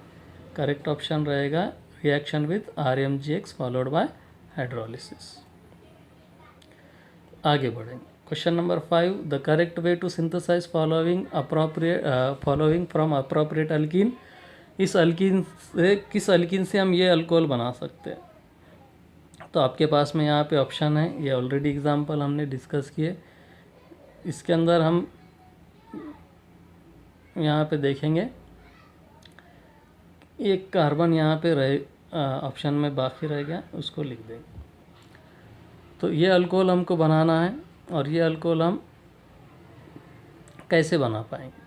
करेक्ट ऑप्शन रहेगा reaction with RMGX followed by hydrolysis. आगे बढ़ेंगे। Question number 5, the correct way to synthesize following from appropriate alkene. इस अल्कीन से, किस अल्कीन से हम ये अल्कोहल बना सकते हैं। तो आपके पास में यहाँ पे ऑप्शन है, ये ऑलरेडी एग्जांपल हमने डिस्कस किए। इसके अंदर हम यहाँ पे देखेंगे एक कार्बन यहाँ पे रहे, ऑप्शन में बाकी रह गया, उसको लिख देंगे। तो ये अल्कोहल हमको बनाना है, और ये अल्कोहल हम कैसे बना पाएंगे।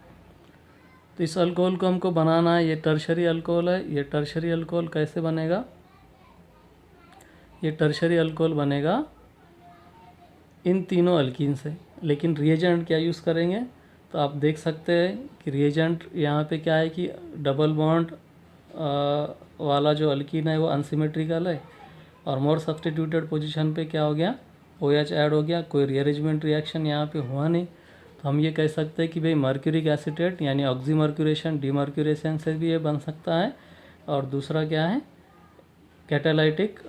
तो इस अल्कोहल को हमको बनाना है, ये टर्शरी अल्कोहल है। ये टर्शरी अल्कोहल कैसे बनेगा, ये टर्शरी अल्कोहल बनेगा इन तीनों अल्कीन से। लेकिन रिएजेंट क्या यूज़ करेंगे, तो आप देख सकते हैं कि रिएजेंट यहाँ पे क्या है कि डबल बॉन्ड वाला जो अल्कीन है वो अनसिमेट्रिकल है, और मोर सब्सटीट्यूटेड पोजीशन पे क्या हो गया, OH ऐड हो गया। कोई रीअरेंजमेंट रिएक्शन यहाँ पे हुआ नहीं। तो हम ये कह सकते हैं कि भाई मर्क्यूरिक एसीटेट यानी ऑक्सीमर्क्यूरेशन, डीमर्क्यूरेशन से भी ये बन सकता है। और दूसरा क्या है, catalytic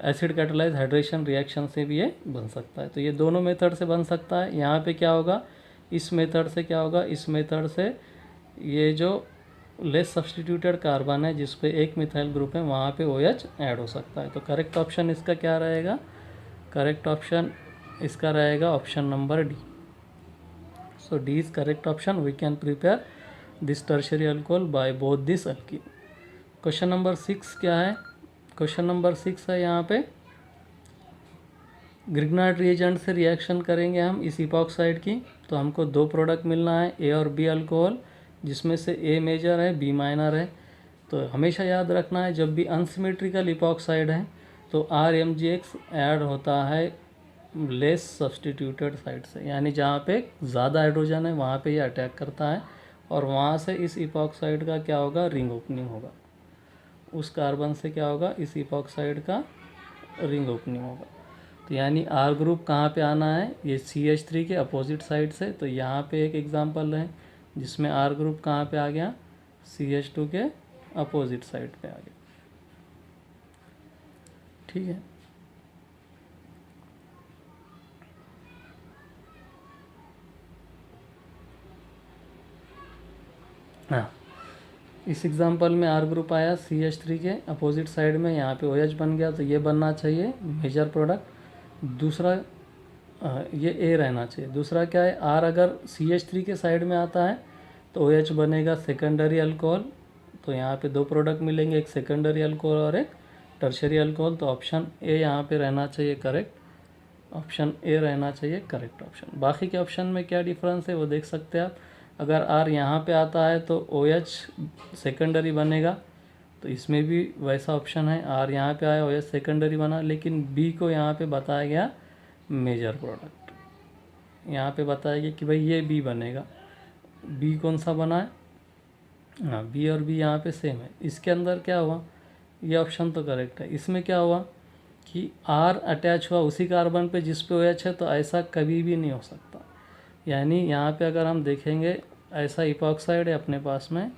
acid catalyse hydration reaction से भी ये बन सकता है। तो ये दोनों मेथड से बन सकता है। यहाँ पे क्या होगा, इस मेथड से क्या होगा, इस मेथड से ये जो लेस सब्सटीट्यूटेड कार्बन है जिस पे एक मिथाइल ग्रुप है, वहाँ पे OH ऐड हो सकता है। तो करेक्ट ऑप्शन इसका क्या रहेगा, करेक्ट ऑप्शन इसका रहेगा option number D. So D is correct option. We can prepare this tertiary alcohol by both this alkene. Question number 6 क्या है, क्वेश्चन नंबर 6 है यहाँ पे ग्रिग्नार्ड रिएजेंट से रिएक्शन करेंगे हम इस इपॉक्साइड की। तो हमको दो प्रोडक्ट मिलना है, ए और बी अल्कोहल, जिसमें से ए मेजर है, बी माइनर है। तो हमेशा याद रखना है जब भी अनसिमेट्रिकल इपॉक्साइड है तो RMGX ऐड होता है लेस सब्सटीट्यूटेड साइड से, यानी जहाँ पे ज़्यादा हाइड्रोजन है वहाँ पे ये अटैक करता है, और वहाँ से इस इपॉक्साइड का क्या होगा, रिंग ओपनिंग होगा। उस कार्बन से क्या होगा, इस इपॉक्साइड का रिंग ओपनिंग होगा। तो यानी R ग्रुप कहाँ पे आना है, ये CH3 के अपोजिट साइड से। तो यहाँ पे एक एग्जांपल है जिसमें R ग्रुप कहाँ पे आ गया, CH2 के अपोजिट साइड पे आ गया। ठीक है, हाँ इस एग्जांपल में R ग्रुप आया CH3 के अपोजिट साइड में, यहाँ पे OH बन गया। तो ये बनना चाहिए मेजर प्रोडक्ट। दूसरा ये A रहना चाहिए। दूसरा क्या है, R अगर CH3 के साइड में आता है तो OH बनेगा सेकेंडरी अल्कोहल। तो यहाँ पे दो प्रोडक्ट मिलेंगे, एक सेकेंडरी अल्कोहल और एक टर्शरी अल्कोहल। तो ऑप्शन ए यहाँ पे रहना चाहिए करेक्ट, ऑप्शन ए रहना चाहिए करेक्ट ऑप्शन। बाकी के ऑप्शन में क्या डिफरेंस है वो देख सकते हैं आप। अगर R यहाँ पे आता है तो OH सेकेंडरी बनेगा, तो इसमें भी वैसा ऑप्शन है। R यहाँ पे आया, OH सेकेंडरी बना, लेकिन B को यहाँ पे बताया गया मेजर प्रोडक्ट। यहाँ पे बताया कि भाई ये बी बनेगा, बी कौन सा बना है, हाँ बी और बी यहाँ पे सेम है। इसके अंदर क्या हुआ, ये ऑप्शन तो करेक्ट है। इसमें क्या हुआ कि आर अटैच हुआ उसी कार्बन पे जिस पे OH है, तो ऐसा कभी भी नहीं हो सकता। यानी यहाँ पे अगर हम देखेंगे ऐसा इपॉक्साइड है अपने पास में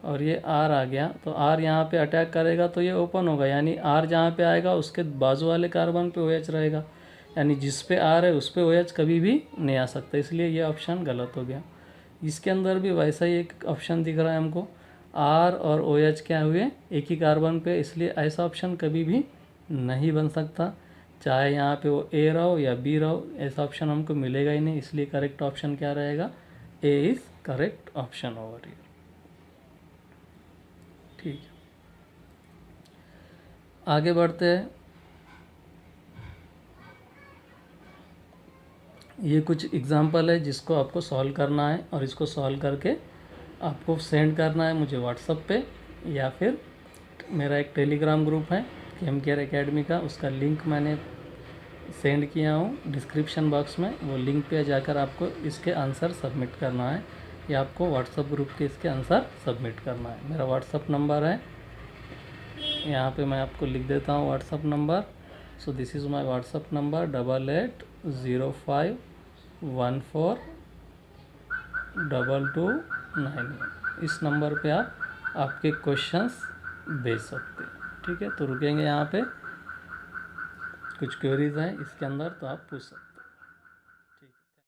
और ये आर आ गया, तो आर यहाँ पे अटैक करेगा तो ये ओपन होगा, यानी आर जहाँ पे आएगा उसके बाजू वाले कार्बन पे OH रहेगा, यानी जिस पे आर है उस पे OH कभी भी नहीं आ सकता, इसलिए ये ऑप्शन गलत हो गया। इसके अंदर भी वैसा ही एक ऑप्शन दिख रहा है हमको, आर और OH क्या हुए एक ही कार्बन पे, इसलिए ऐसा ऑप्शन कभी भी नहीं बन सकता, चाहे यहाँ पे वो ए रहो या बी रहो, ऐसा ऑप्शन हमको मिलेगा ही नहीं। इसलिए करेक्ट ऑप्शन क्या रहेगा, A is correct option over here. ठीक है, आगे बढ़ते हैं। ये कुछ एग्जांपल है जिसको आपको सॉल्व करना है और इसको सॉल्व करके आपको सेंड करना है मुझे व्हाट्सएप पे, या फिर मेरा एक टेलीग्राम ग्रुप है केम केयर एकेडमी का, उसका लिंक मैंने सेंड किया हूँ डिस्क्रिप्शन बॉक्स में, वो लिंक पे जाकर आपको इसके आंसर सबमिट करना है, या आपको व्हाट्सएप ग्रुप के इसके आंसर सबमिट करना है। मेरा व्हाट्सएप नंबर है, यहाँ पे मैं आपको लिख देता हूँ WhatsApp number. So this is my WhatsApp number 8805142291। इस नंबर पे आप आपके क्वेश्चंस भेज सकते हैं। ठीक है, तो रुकेंगे यहाँ पे, कुछ क्वेरीज हैं इसके अंदर तो आप पूछ सकते हैं।